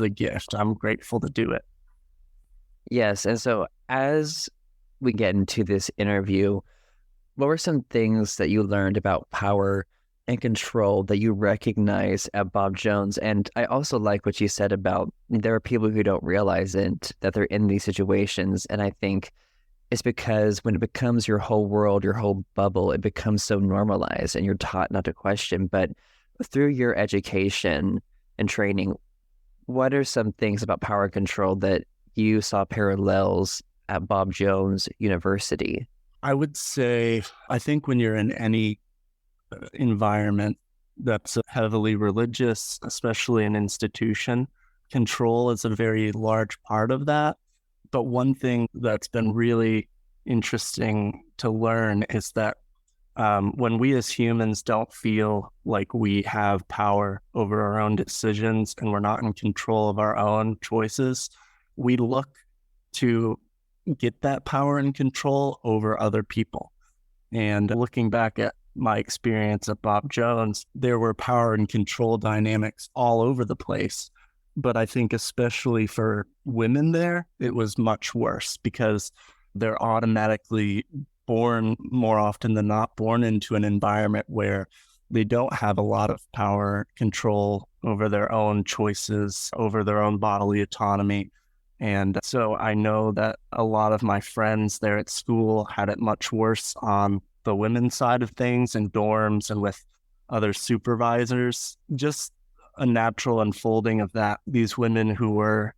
a gift. I'm grateful to do it. yes. And so as we get into this interview, what were some things that you learned about power and control that you recognize at Bob Jones? And I also like what you said about there are people who don't realize it, that they're in these situations. And I think it's because when it becomes your whole world, your whole bubble, it becomes so normalized and you're taught not to question. But through your education and training, what are some things about power and control that you saw parallels at Bob Jones University? I would say, I think when you're in any environment that's heavily religious, especially an institution, control is a very large part of that. But one thing that's been really interesting to learn is that when we as humans don't feel like we have power over our own decisions and we're not in control of our own choices, we look to get that power and control over other people. And looking back at my experience at Bob Jones, there were power and control dynamics all over the place. But I think especially for women there, it was much worse because they're automatically born, more often than not, born into an environment where they don't have a lot of power control over their own choices, over their own bodily autonomy. And so I know that a lot of my friends there at school had it much worse on the women's side of things in dorms and with other supervisors. Just a natural unfolding of that. These women who were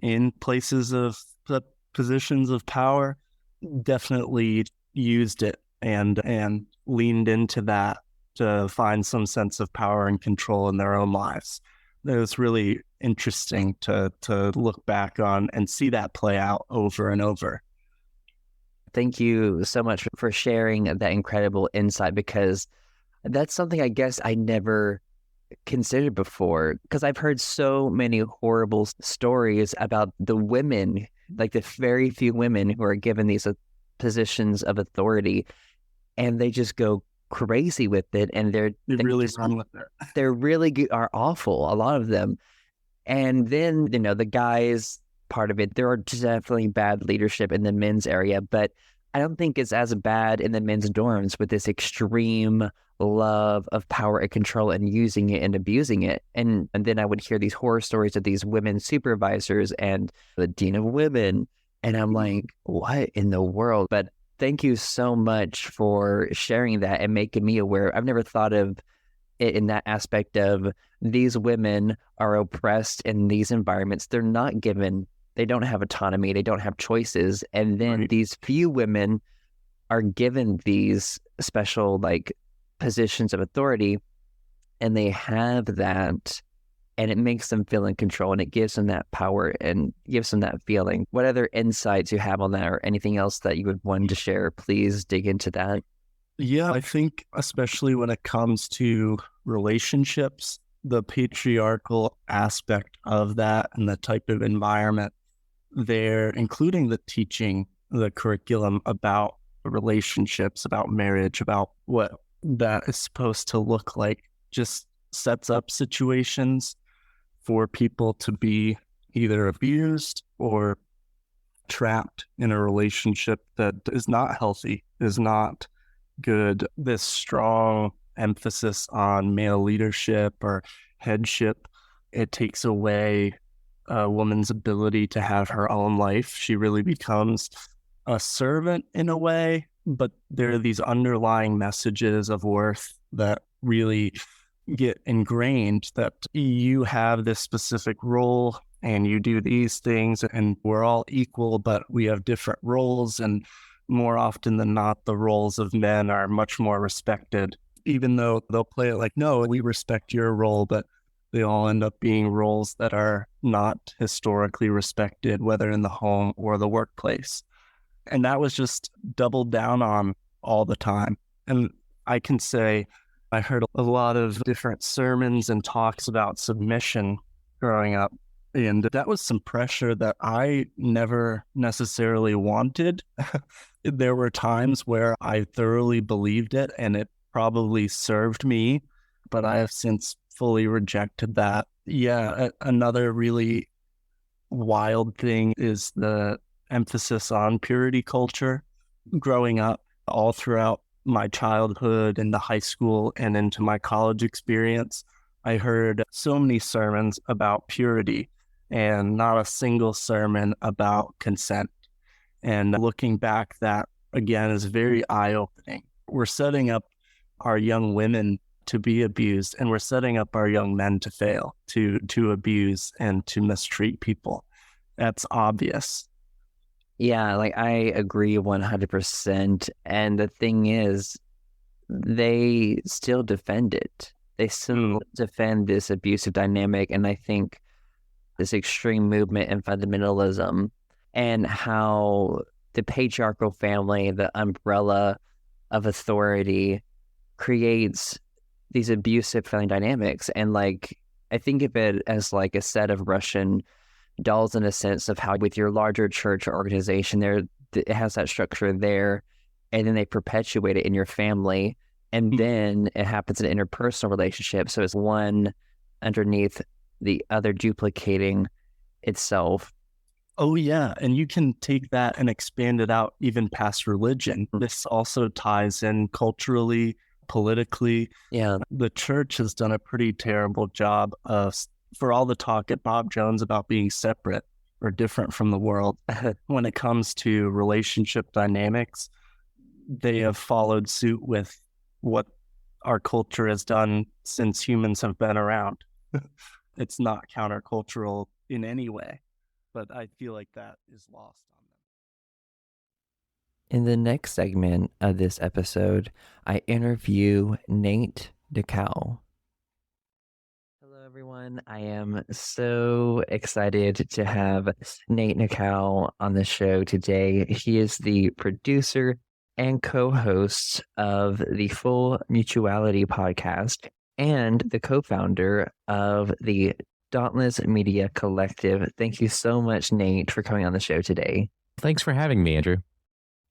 in places of positions of power definitely used it and leaned into that to find some sense of power and control in their own lives. It was really interesting to look back on and see that play out over and over. Thank you so much for sharing that incredible insight, because that's something I guess I never considered before, because I've heard so many horrible stories about the women, like the very few women who are given these positions of authority, and they just go crazy with it, and they really run with it. They're really are awful, a lot of them. And then, the guys part of it, there are definitely bad leadership in the men's area, but I don't think it's as bad in the men's dorms with this extreme love of power and control and using it and abusing it. And then I would hear these horror stories of these women supervisors and the dean of women. And I'm like, what in the world? But thank you so much for sharing that and making me aware. I've never thought of it in that aspect of these women are oppressed in these environments. They're not given, they don't have autonomy, they don't have choices. And then these few women are given these special like positions of authority, and they have that, and it makes them feel in control, and it gives them that power and gives them that feeling. What other insights you have on that, or anything else that you would want to share? Please dig into that. Yeah, I think especially when it comes to relationships, the patriarchal aspect of that and the type of environment there, including the teaching, the curriculum about relationships, about marriage, about what that is supposed to look like, just sets up situations for people to be either abused or trapped in a relationship that is not healthy, is not good. This strong emphasis on male leadership or headship, it takes away a woman's ability to have her own life. She really becomes a servant in a way, but there are these underlying messages of worth that really get ingrained, that you have this specific role and you do these things and we're all equal, but we have different roles. And more often than not, the roles of men are much more respected, even though they'll play it like, no, we respect your role, but they all end up being roles that are not historically respected, whether in the home or the workplace. And that was just doubled down on all the time. And I can say I heard a lot of different sermons and talks about submission growing up. And that was some pressure that I never necessarily wanted. There were times where I thoroughly believed it and it probably served me, but I have since fully rejected that. Yeah, another really wild thing is the emphasis on purity culture. Growing up, all throughout my childhood, into high school, and into my college experience, I heard so many sermons about purity and not a single sermon about consent. And looking back, that again is very eye-opening. We're setting up our young women to be abused, and we're setting up our young men to fail, to abuse and to mistreat people. That's obvious. Yeah, like I agree 100%. And the thing is, they still defend it. They still defend this abusive dynamic. And I think this extreme movement in fundamentalism and how the patriarchal family, the umbrella of authority, creates these abusive family dynamics. And like, I think of it as like a set of Russian dolls in a sense of how with your larger church or organization there, it has that structure there, and then they perpetuate it in your family, and then it happens in interpersonal relationships. So it's one underneath the other duplicating itself. Oh yeah, and you can take that and expand it out even past religion. This also ties in culturally, politically. Yeah, the church has done a pretty terrible job of, for all the talk at Bob Jones about being separate or different from the world, when it comes to relationship dynamics, they have followed suit with what our culture has done since humans have been around. It's not countercultural in any way, but I feel like that is lost on them. in the next segment of this episode, I interview Nate DeCal. Hello, everyone. I am so excited to have Nate DeCal on the show today. He is the producer and co-host of the Full Mutuality podcast and the co-founder of the Dauntless Media Collective. Thank you so much, Nate, for coming on the show today. Thanks for having me, Andrew.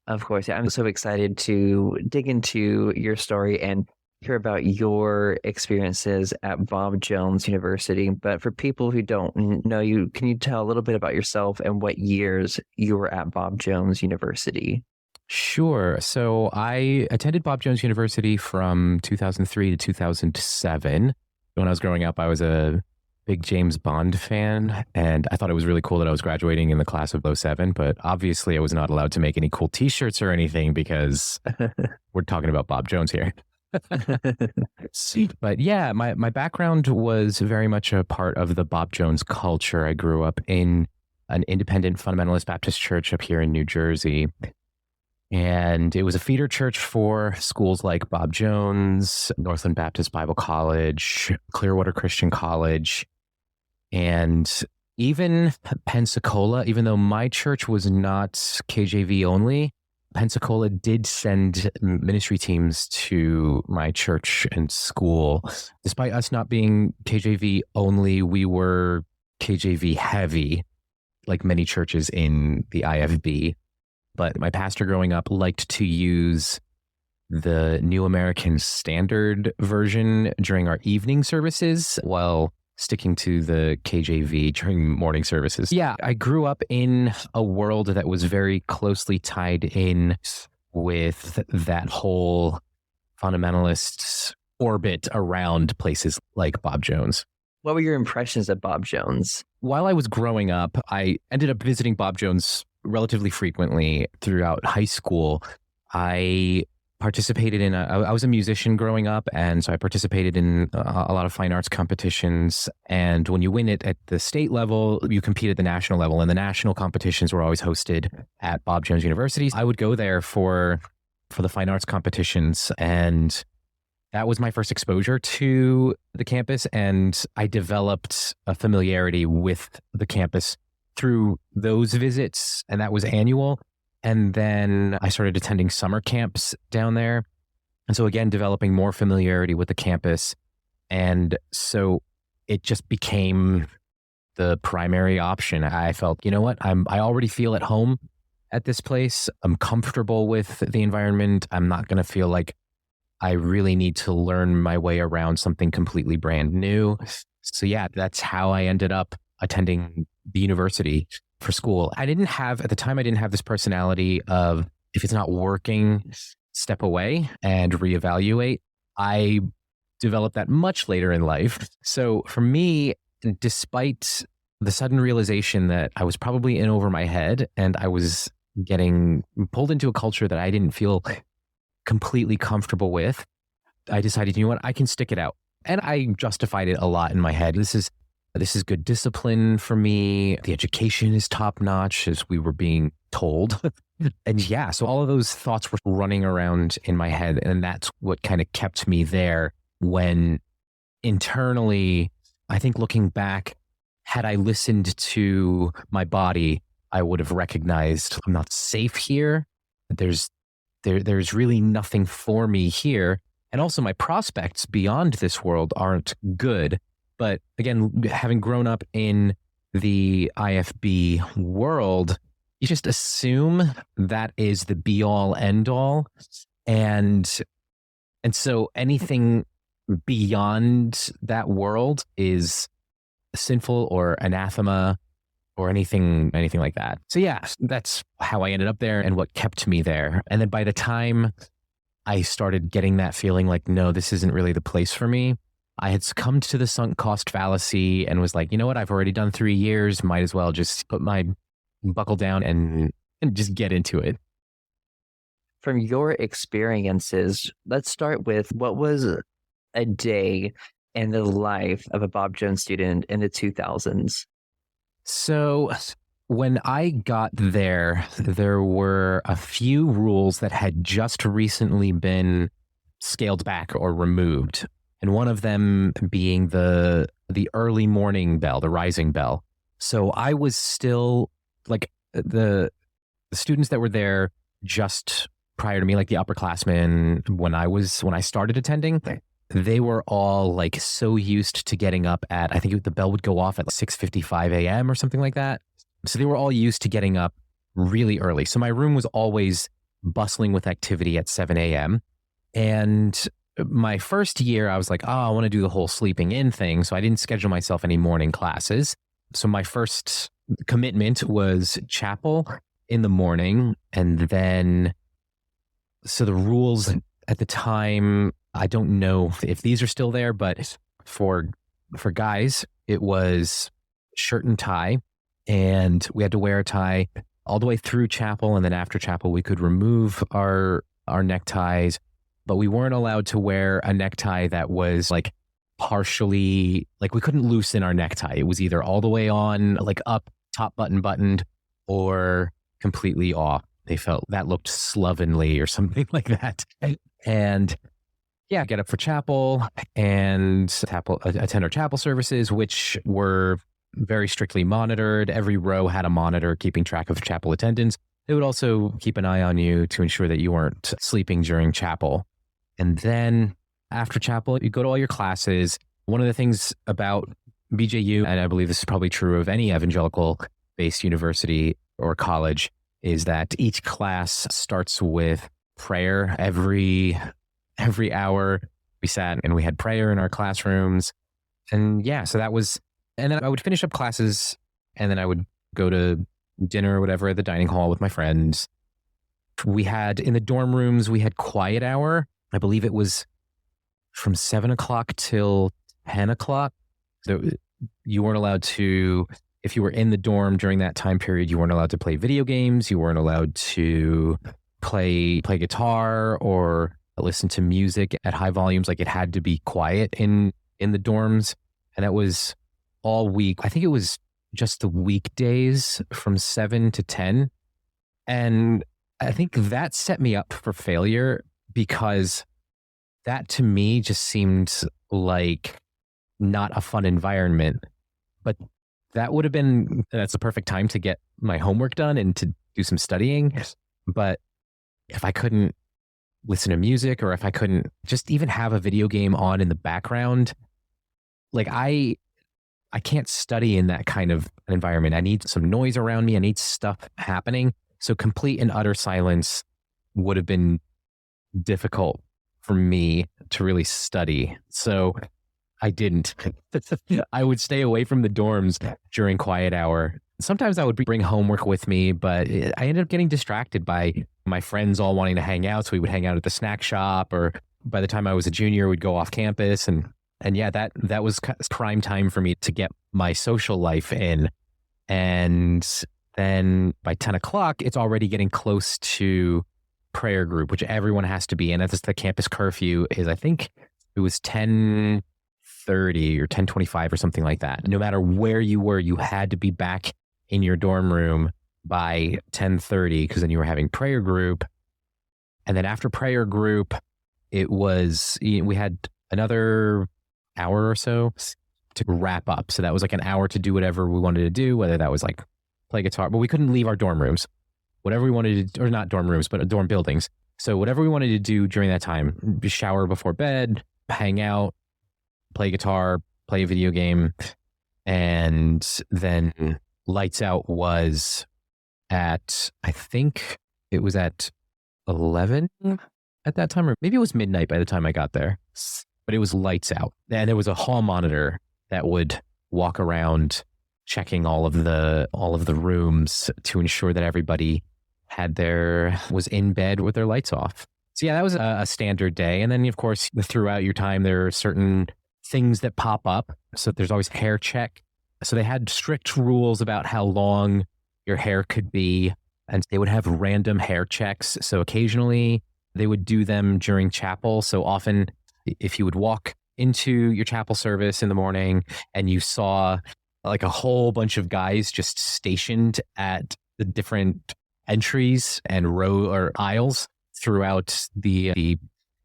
Of course. Yeah, I'm so excited to dig into your story and hear about your experiences at Bob Jones University. But for people who don't know you, can you tell a little bit about yourself and what years you were at Bob Jones University? Sure. So I attended Bob Jones University from 2003 to 2007. When I was growing up, I was a big James Bond fan, and I thought it was really cool that I was graduating in the class of '07, but obviously I was not allowed to make any cool t-shirts or anything because we're talking about Bob Jones here. But yeah, my background was very much a part of the Bob Jones culture. I grew up in an independent fundamentalist Baptist church up here in New Jersey. And it was a feeder church for schools like Bob Jones, Northland Baptist Bible College, Clearwater Christian College, and even Pensacola. Even though my church was not KJV only, Pensacola did send ministry teams to my church and school. Despite us not being KJV only, we were KJV heavy, like many churches in the IFB. But my pastor growing up liked to use the New American Standard version during our evening services while sticking to the KJV during morning services. Yeah, I grew up in a world that was very closely tied in with that whole fundamentalist orbit around places like Bob Jones. What were your impressions of Bob Jones? While I was growing up, I ended up visiting Bob Jones relatively frequently throughout high school. I participated in, I was a musician growing up, and so I participated in a lot of fine arts competitions. And when you win it at the state level, you compete at the national level, and the national competitions were always hosted at Bob Jones University. I would go there for the fine arts competitions, and that was my first exposure to the campus, and I developed a familiarity with the campus through those visits, and that was annual. And then I started attending summer camps down there. And so again, developing more familiarity with the campus. And so it just became the primary option. I felt, you know what, I already feel at home at this place. I'm comfortable with the environment. I'm not going to feel like I really need to learn my way around something completely brand new. So yeah, that's how I ended up attending the university for school. At the time, I didn't have this personality of, if it's not working, step away and reevaluate. I developed that much later in life. So for me, despite the sudden realization that I was probably in over my head and I was getting pulled into a culture that I didn't feel completely comfortable with, I decided, you know what, I can stick it out. And I justified it a lot in my head. This is good discipline for me. The education is top notch, as we were being told. And yeah, so all of those thoughts were running around in my head. And that's what kind of kept me there, when internally, I think looking back, had I listened to my body, I would have recognized I'm not safe here. There's really nothing for me here. And also my prospects beyond this world aren't good. But again, having grown up in the IFB world, you just assume that is the be all end all. And so anything beyond that world is sinful or anathema or anything like that. So yeah, that's how I ended up there and what kept me there. And then by the time I started getting that feeling like, no, this isn't really the place for me, I had succumbed to the sunk cost fallacy and was like, you know what, I've already done 3 years, might as well just put my buckle down and just get into it. From your experiences, let's start with, what was a day in the life of a Bob Jones student in the 2000s? So when I got there, there were a few rules that had just recently been scaled back or removed. And one of them being the early morning bell, the rising bell. So I was still like the students that were there just prior to me, like the upperclassmen, when I started attending, they were all like so used to getting up at, I think the bell would go off at 6:55 a.m. or something like that. So they were all used to getting up really early. So my room was always bustling with activity at 7 a.m. And my first year, I was like, oh, I want to do the whole sleeping in thing. So I didn't schedule myself any morning classes. So my first commitment was chapel in the morning. And then So the rules at the time, I don't know if these are still there, but for guys, it was shirt and tie, and we had to wear a tie all the way through chapel, and then after chapel, we could remove our neckties, but we weren't allowed to wear a necktie that was like partially, like we couldn't loosen our necktie. It was either all the way on, like up, top button buttoned, or completely off. They felt that looked slovenly or something like that. And yeah, get up for chapel and attend our chapel services, which were very strictly monitored. Every row had a monitor keeping track of chapel attendance. They would also keep an eye on you to ensure that you weren't sleeping during chapel. And then after chapel, you go to all your classes. One of the things about BJU, and I believe this is probably true of any evangelical-based university or college, is that each class starts with prayer every hour. We sat and we had prayer in our classrooms. And yeah, so that was, and then I would finish up classes and then I would go to dinner or whatever at the dining hall with my friends. We had, in the dorm rooms, we had quiet hour. I believe it was from 7 o'clock till 10 o'clock. So you weren't allowed to, if you were in the dorm during that time period, you weren't allowed to play video games. You weren't allowed to play guitar or listen to music at high volumes. Like, it had to be quiet in the dorms. And that was all week. I think it was just the weekdays from 7 to 10. And I think that set me up for failure, because that to me just seemed like not a fun environment. But that's the perfect time to get my homework done and to do some studying. But if I couldn't listen to music, or if I couldn't just even have a video game on in the background, like I can't study in that kind of environment. I need some noise around me. I need stuff happening. So complete and utter silence would have been difficult for me to really study. So I didn't. I would stay away from the dorms during quiet hour. Sometimes I would bring homework with me, but I ended up getting distracted by my friends all wanting to hang out. So we would hang out at the snack shop, or by the time I was a junior, we'd go off campus. And yeah, that was prime time for me to get my social life in. And then by 10 o'clock, it's already getting close to prayer group, which everyone has to be in. That's the campus curfew is, I think it was 10:30 or 10:25 or something like that. No matter where you were, you had to be back in your dorm room by 10:30, because then you were having prayer group. And then after prayer group, we had another hour or so to wrap up. So that was like an hour to do whatever we wanted to do, whether that was like play guitar, but we couldn't leave our dorm rooms. Whatever we wanted to, or not dorm rooms, but dorm buildings. So whatever we wanted to do during that time, shower before bed, hang out, play guitar, play a video game. And then lights out was at, I think it was at 11 at that time, or maybe it was midnight by the time I got there. But it was lights out. And there was a hall monitor that would walk around checking all of the rooms to ensure that everybody was in bed with their lights off. So yeah, that was a standard day. And then of course, throughout your time, there are certain things that pop up. So there's always hair check. So they had strict rules about how long your hair could be, and they would have random hair checks. So occasionally they would do them during chapel. So often if you would walk into your chapel service in the morning and you saw like a whole bunch of guys just stationed at the different entries and row or aisles throughout the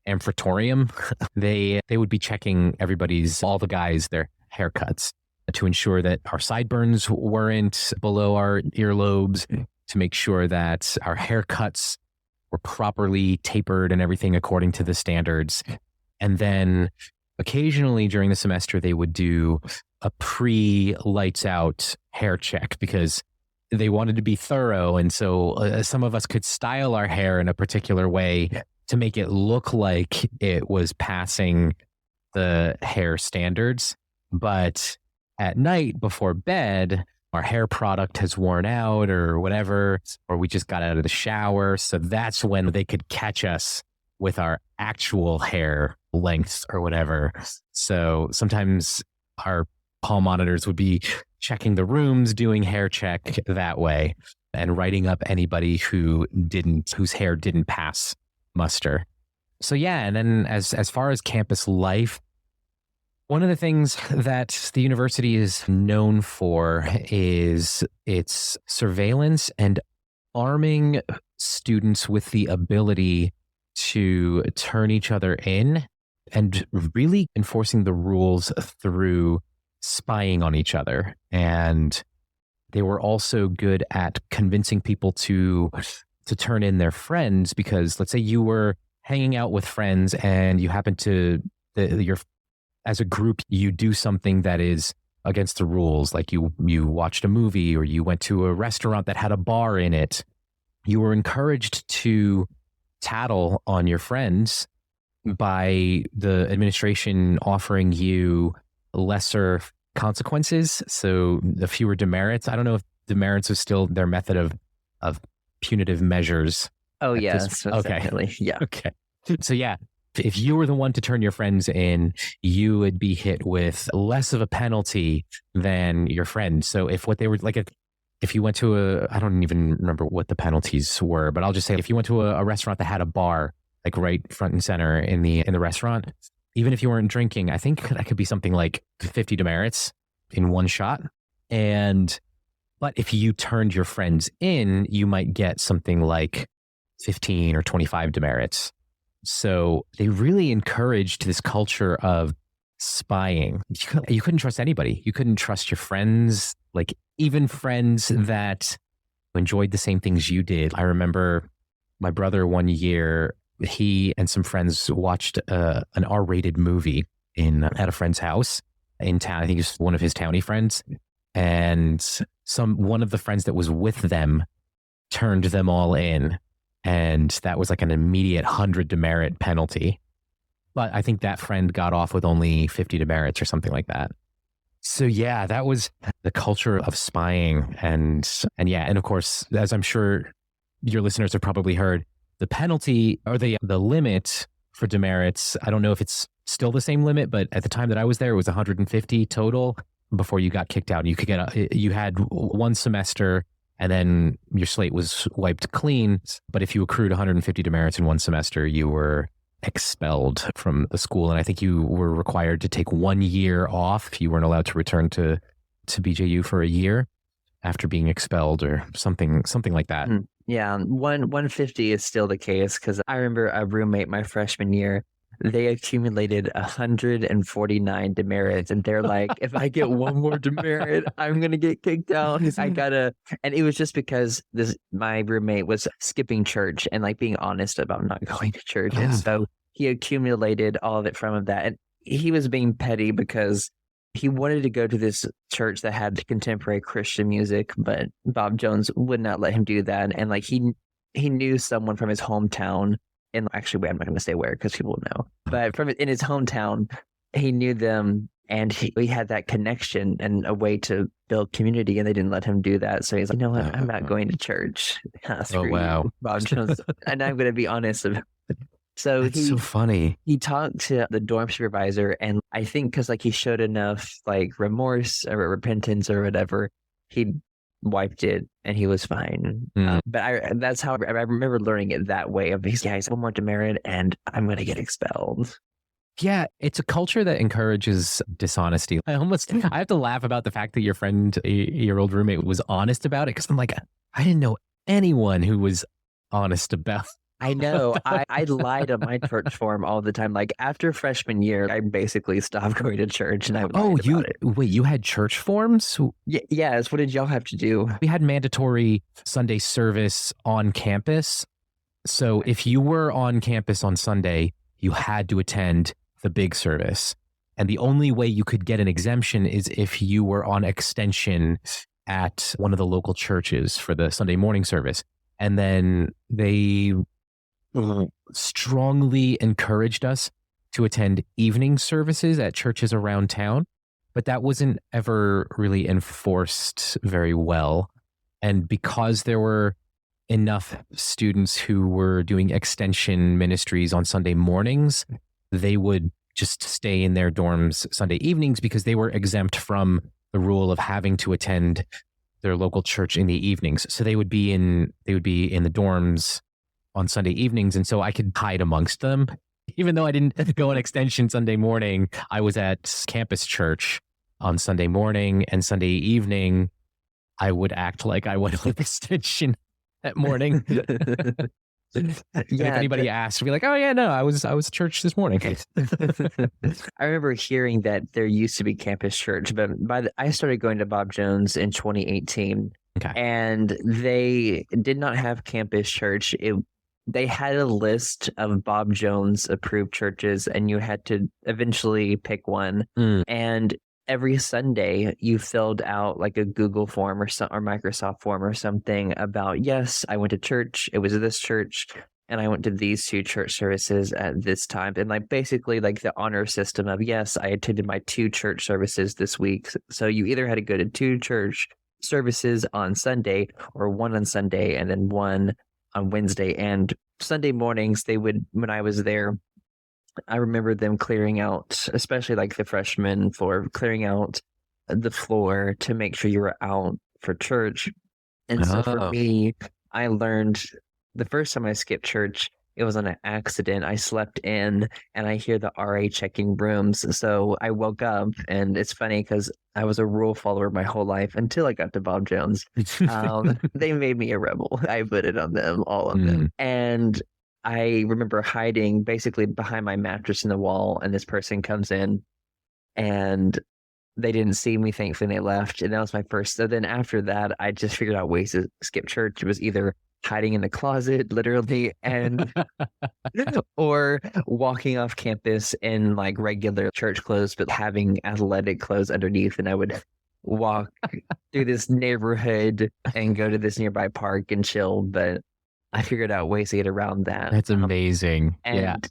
amphitheatrium, they would be checking all the guys, their haircuts, to ensure that our sideburns weren't below our earlobes, to make sure that our haircuts were properly tapered and everything according to the standards. And then occasionally during the semester, they would do a pre-lights out hair check, because they wanted to be thorough. And so some of us could style our hair in a particular way to make it look like it was passing the hair standards. But at night before bed, our hair product has worn out or whatever, or we just got out of the shower. So that's when they could catch us with our actual hair lengths or whatever. So sometimes our hall monitors would be checking the rooms, doing hair check that way, and writing up anybody whose hair didn't pass muster. So yeah, and then as far as campus life, one of the things that the university is known for is its surveillance and arming students with the ability to turn each other in and really enforcing the rules through spying on each other. And they were also good at convincing people to turn in their friends, because let's say you were hanging out with friends and you happen to, as a group, you do something that is against the rules, like you watched a movie or you went to a restaurant that had a bar in it. You were encouraged to tattle on your friends by the administration offering you lesser consequences. So the fewer demerits. I don't know if demerits is still their method of punitive measures. Oh, yes. Okay. Definitely. Yeah. Okay. So yeah, if you were the one to turn your friends in, you would be hit with less of a penalty than your friend. So if what they were like, if you went to I don't even remember what the penalties were, but I'll just say if you went to a restaurant that had a bar, like right front and center in the restaurant, even if you weren't drinking, I think that could be something like 50 demerits in one shot. But if you turned your friends in, you might get something like 15 or 25 demerits. So they really encouraged this culture of spying. You couldn't trust anybody. You couldn't trust your friends, like even friends that enjoyed the same things you did. I remember my brother one year, he and some friends watched an R-rated movie at a friend's house in town. I think it was one of his townie friends. And one of the friends that was with them turned them all in. And that was like an immediate 100 demerit penalty. But I think that friend got off with only 50 demerits or something like that. So yeah, that was the culture of spying. And of course, as I'm sure your listeners have probably heard, the penalty or the limit for demerits, I don't know if it's still the same limit, but at the time that I was there, it was 150 total before you got kicked out. You could you had one semester and then your slate was wiped clean. But if you accrued 150 demerits in one semester, you were expelled from the school. And I think you were required to take 1 year off. You weren't allowed to return to BJU for a year after being expelled or something like that. Yeah, 150 is still the case, because I remember a roommate my freshman year, they accumulated 149 demerits, and they're like, if I get one more demerit, I'm gonna get kicked out. And it was just because my roommate was skipping church and like being honest about not going to church, and so he accumulated all of it from that. And he was being petty because he wanted to go to this church that had contemporary Christian music, but Bob Jones would not let him do that. And like he knew someone from his hometown, and actually, I'm not going to say where because people know, but in his hometown, he knew them, and he had that connection and a way to build community, and they didn't let him do that. So he's like, you know what? I'm not going to church. Oh, wow. You, Bob Jones. And I'm going to be honest about it. So That's so funny. He talked to the dorm supervisor, and I think because like he showed enough like remorse or repentance or whatever, he wiped it and he was fine. But that's how I remember learning it that way. Of these guys, one more demerit and I'm going to get expelled. Yeah, it's a culture that encourages dishonesty. I have to laugh about the fact that your friend, your old roommate, was honest about it, because I'm like, I didn't know anyone who was honest about. I know. I lied on my church form all the time. Like after freshman year, I basically stopped going to church, and I lied about it. Wait, you had church forms? Yes. What did y'all have to do? We had mandatory Sunday service on campus. So if you were on campus on Sunday, you had to attend the big service. And the only way you could get an exemption is if you were on extension at one of the local churches for the Sunday morning service. And then they strongly encouraged us to attend evening services at churches around town. but that wasn't ever really enforced very well. And because there were enough students who were doing extension ministries on Sunday mornings, they would just stay in their dorms Sunday evenings because they were exempt from the rule of having to attend their local church in the evenings. So they would be in the dorms on Sunday evenings. And so I could hide amongst them. Even though I didn't go on extension Sunday morning, I was at campus church on Sunday morning, and Sunday evening, I would act like I went on extension that morning. If anybody asked, I'd be like, "Oh yeah, no, I was at church this morning." I remember hearing that there used to be campus church, but I started going to Bob Jones in 2018, and they did not have campus church. They had a list of Bob Jones approved churches, and you had to eventually pick one. And every Sunday you filled out like a Google form or Microsoft form or something about, yes, I went to church. It was this church, and I went to these 2 church services at this time. And like basically like the honor system of, yes, I attended my 2 church services this week. So you either had to go to 2 church services on Sunday, or 1 on Sunday and then 1 on Wednesday. And Sunday mornings, they would, when I was there, I remember them clearing out, especially like the freshman floor, clearing out the floor to make sure you were out for church. And so for me, I learned the first time I skipped church, it was on an accident. I slept in and I hear the RA checking rooms. So I woke up, and it's funny because I was a rule follower my whole life until I got to Bob Jones. They made me a rebel. I put it on them, all of them. And I remember hiding basically behind my mattress in the wall, and this person comes in and they didn't see me. Thankfully, they left. And that was my first. So then after that, I just figured out ways to skip church. It was either hiding in the closet, literally, and or walking off campus in like regular church clothes, but having athletic clothes underneath. And I would walk through this neighborhood and go to this nearby park and chill. But I figured out ways to get around that. That's amazing. And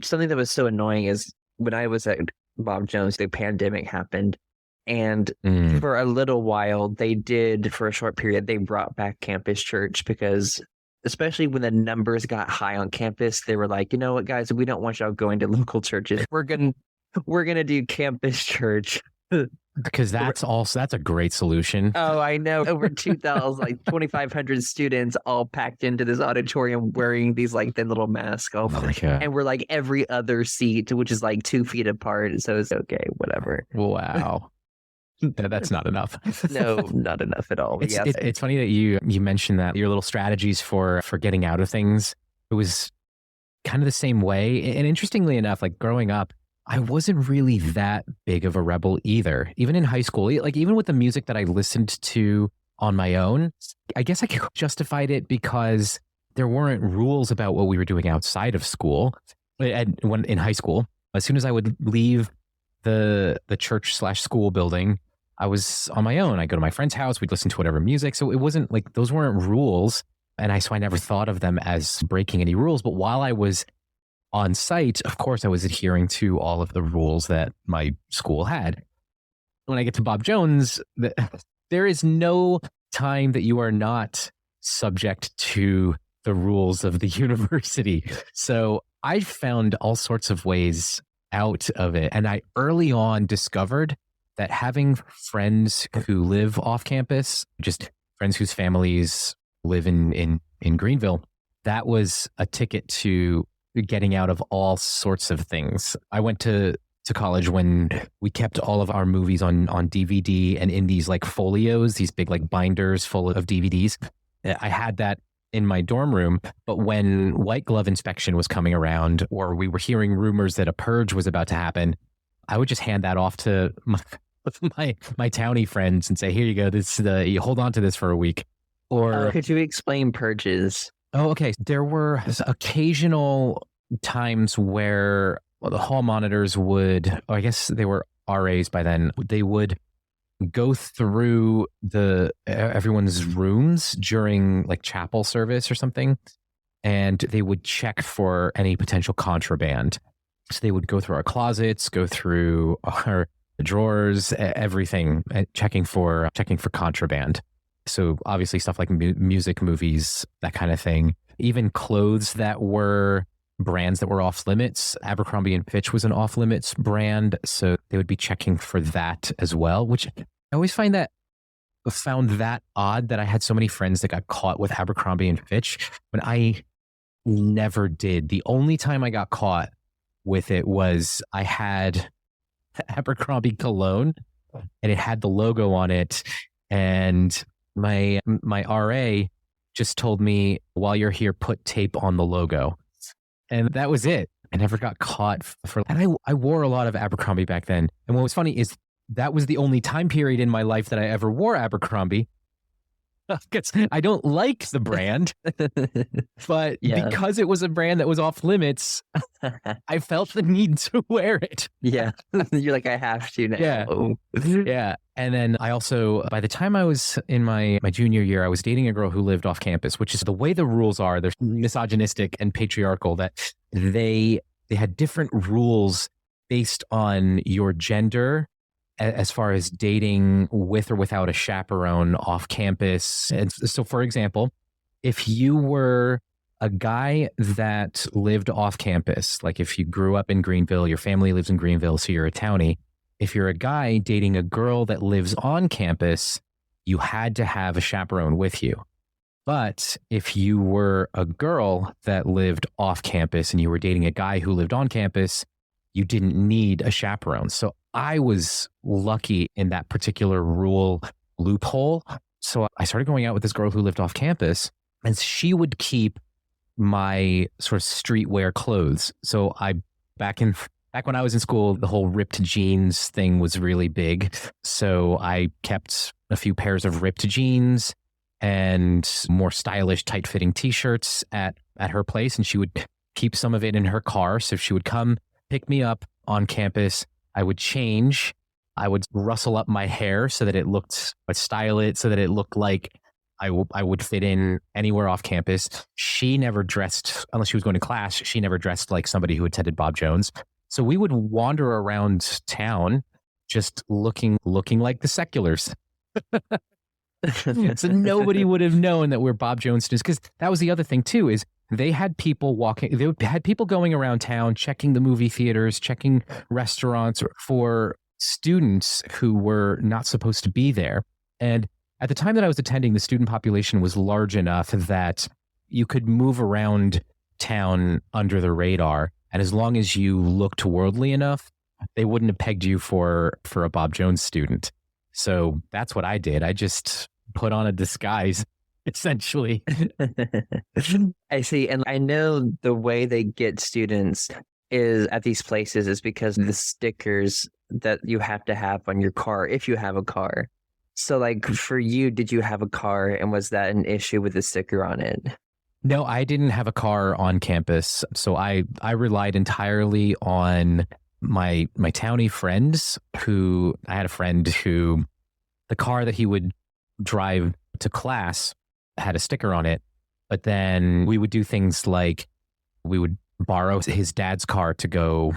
something that was so annoying is when I was at Bob Jones, the pandemic happened. And for a little while, for a short period, they brought back campus church because, especially when the numbers got high on campus, they were like, you know what, guys, we don't want y'all going to local churches. We're gonna do campus church. Because that's a great solution. Oh, I know. Over 2,000, like 2,500 students all packed into this auditorium wearing these like thin little masks. And we're like every other seat, which is like 2 feet apart. So it's okay, whatever. Wow. That's not enough. No, not enough at all. It's funny that you mentioned that your little strategies for getting out of things. It was kind of the same way. And interestingly enough, like growing up, I wasn't really that big of a rebel either. Even in high school, like even with the music that I listened to on my own, I guess I justified it because there weren't rules about what we were doing outside of school. When in high school, as soon as I would leave the church/school building, I was on my own. I go to my friend's house. We'd listen to whatever music. So it wasn't like those weren't rules. And so I never thought of them as breaking any rules. But while I was on site, of course, I was adhering to all of the rules that my school had. When I get to Bob Jones, there is no time that you are not subject to the rules of the university. So I found all sorts of ways out of it. And I early on discovered that having friends who live off campus, just friends whose families live in Greenville, that was a ticket to getting out of all sorts of things. I went to college when we kept all of our movies on DVD and in these like folios, these big like binders full of DVDs. I had that in my dorm room, but when white glove inspection was coming around, or we were hearing rumors that a purge was about to happen, I would just hand that off to my townie friends and say, "Here you go. You hold on to this for a week." Or could you explain purges? Oh, okay. There were occasional times where the hall monitors would, or I guess they were RAs by then, they would go through everyone's rooms during like chapel service or something, and they would check for any potential contraband. So they would go through our closets, go through our drawers, everything, checking for contraband. So obviously stuff like music, movies, that kind of thing. Even clothes that were brands that were off limits. Abercrombie and Fitch was an off limits brand, so they would be checking for that as well. Which I always found that odd that I had so many friends that got caught with Abercrombie and Fitch when I never did. The only time I got caught with it was I had Abercrombie cologne and it had the logo on it, and my RA just told me, while you're here, put tape on the logo, and that was it. I never got caught and I wore a lot of Abercrombie back then. And what was funny is that was the only time period in my life that I ever wore Abercrombie. Because I don't like the brand, but because it was a brand that was off limits, I felt the need to wear it. Yeah. You're like, I have to now. Yeah. Yeah. And then I also, by the time I was in my junior year, I was dating a girl who lived off campus, which is the way the rules are. They're misogynistic and patriarchal, that they had different rules based on your gender, as far as dating with or without a chaperone off campus. And so, for example, if you were a guy that lived off campus, like if you grew up in Greenville, your family lives in Greenville, so you're a townie. If you're a guy dating a girl that lives on campus, you had to have a chaperone with you. But if you were a girl that lived off campus and you were dating a guy who lived on campus, you didn't need a chaperone. So I was lucky in that particular rule loophole. So I started going out with this girl who lived off campus, and she would keep my sort of streetwear clothes. So back when I was in school, the whole ripped jeans thing was really big. So I kept a few pairs of ripped jeans and more stylish, tight-fitting t-shirts at her place, and she would keep some of it in her car. So she would come pick me up on campus. I would change. I would rustle up my hair so that it looked, I'd style it so that it looked like I would fit in anywhere off campus. She never dressed, unless she was going to class, she never dressed like somebody who attended Bob Jones. So we would wander around town just looking like the seculars. So nobody would have known that we're Bob Jones students, because that was the other thing too, is they had people going around town, checking the movie theaters, checking restaurants for students who were not supposed to be there. And at the time that I was attending, the student population was large enough that you could move around town under the radar. And as long as you looked worldly enough, they wouldn't have pegged you for a Bob Jones student. So that's what I did. I just put on a disguise, essentially. I see. And I know the way they get students is at these places is because of the stickers that you have to have on your car if you have a car. So like for you, did you have a car, and was that an issue with the sticker on it? No, I didn't have a car on campus. So I relied entirely on my townie friends. I had a friend who, the car that he would drive to class had a sticker on it, but then we would do things like we would borrow his dad's car to go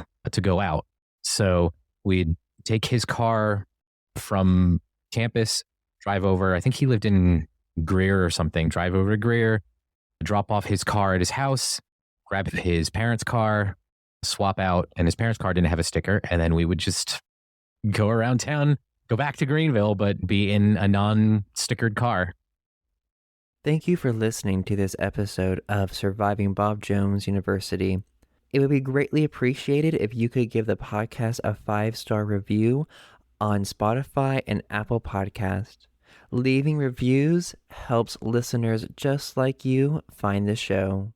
out. So we'd take his car from campus, drive over. I think he lived in Greer or something. Drive over to Greer, drop off his car at his house, grab his parents' car, swap out, and his parents' car didn't have a sticker. And then we would just go around town, go back to Greenville, but be in a non-stickered car. Thank you for listening to this episode of Surviving Bob Jones University. It would be greatly appreciated if you could give the podcast a 5-star review on Spotify and Apple Podcast. Leaving reviews helps listeners just like you find the show.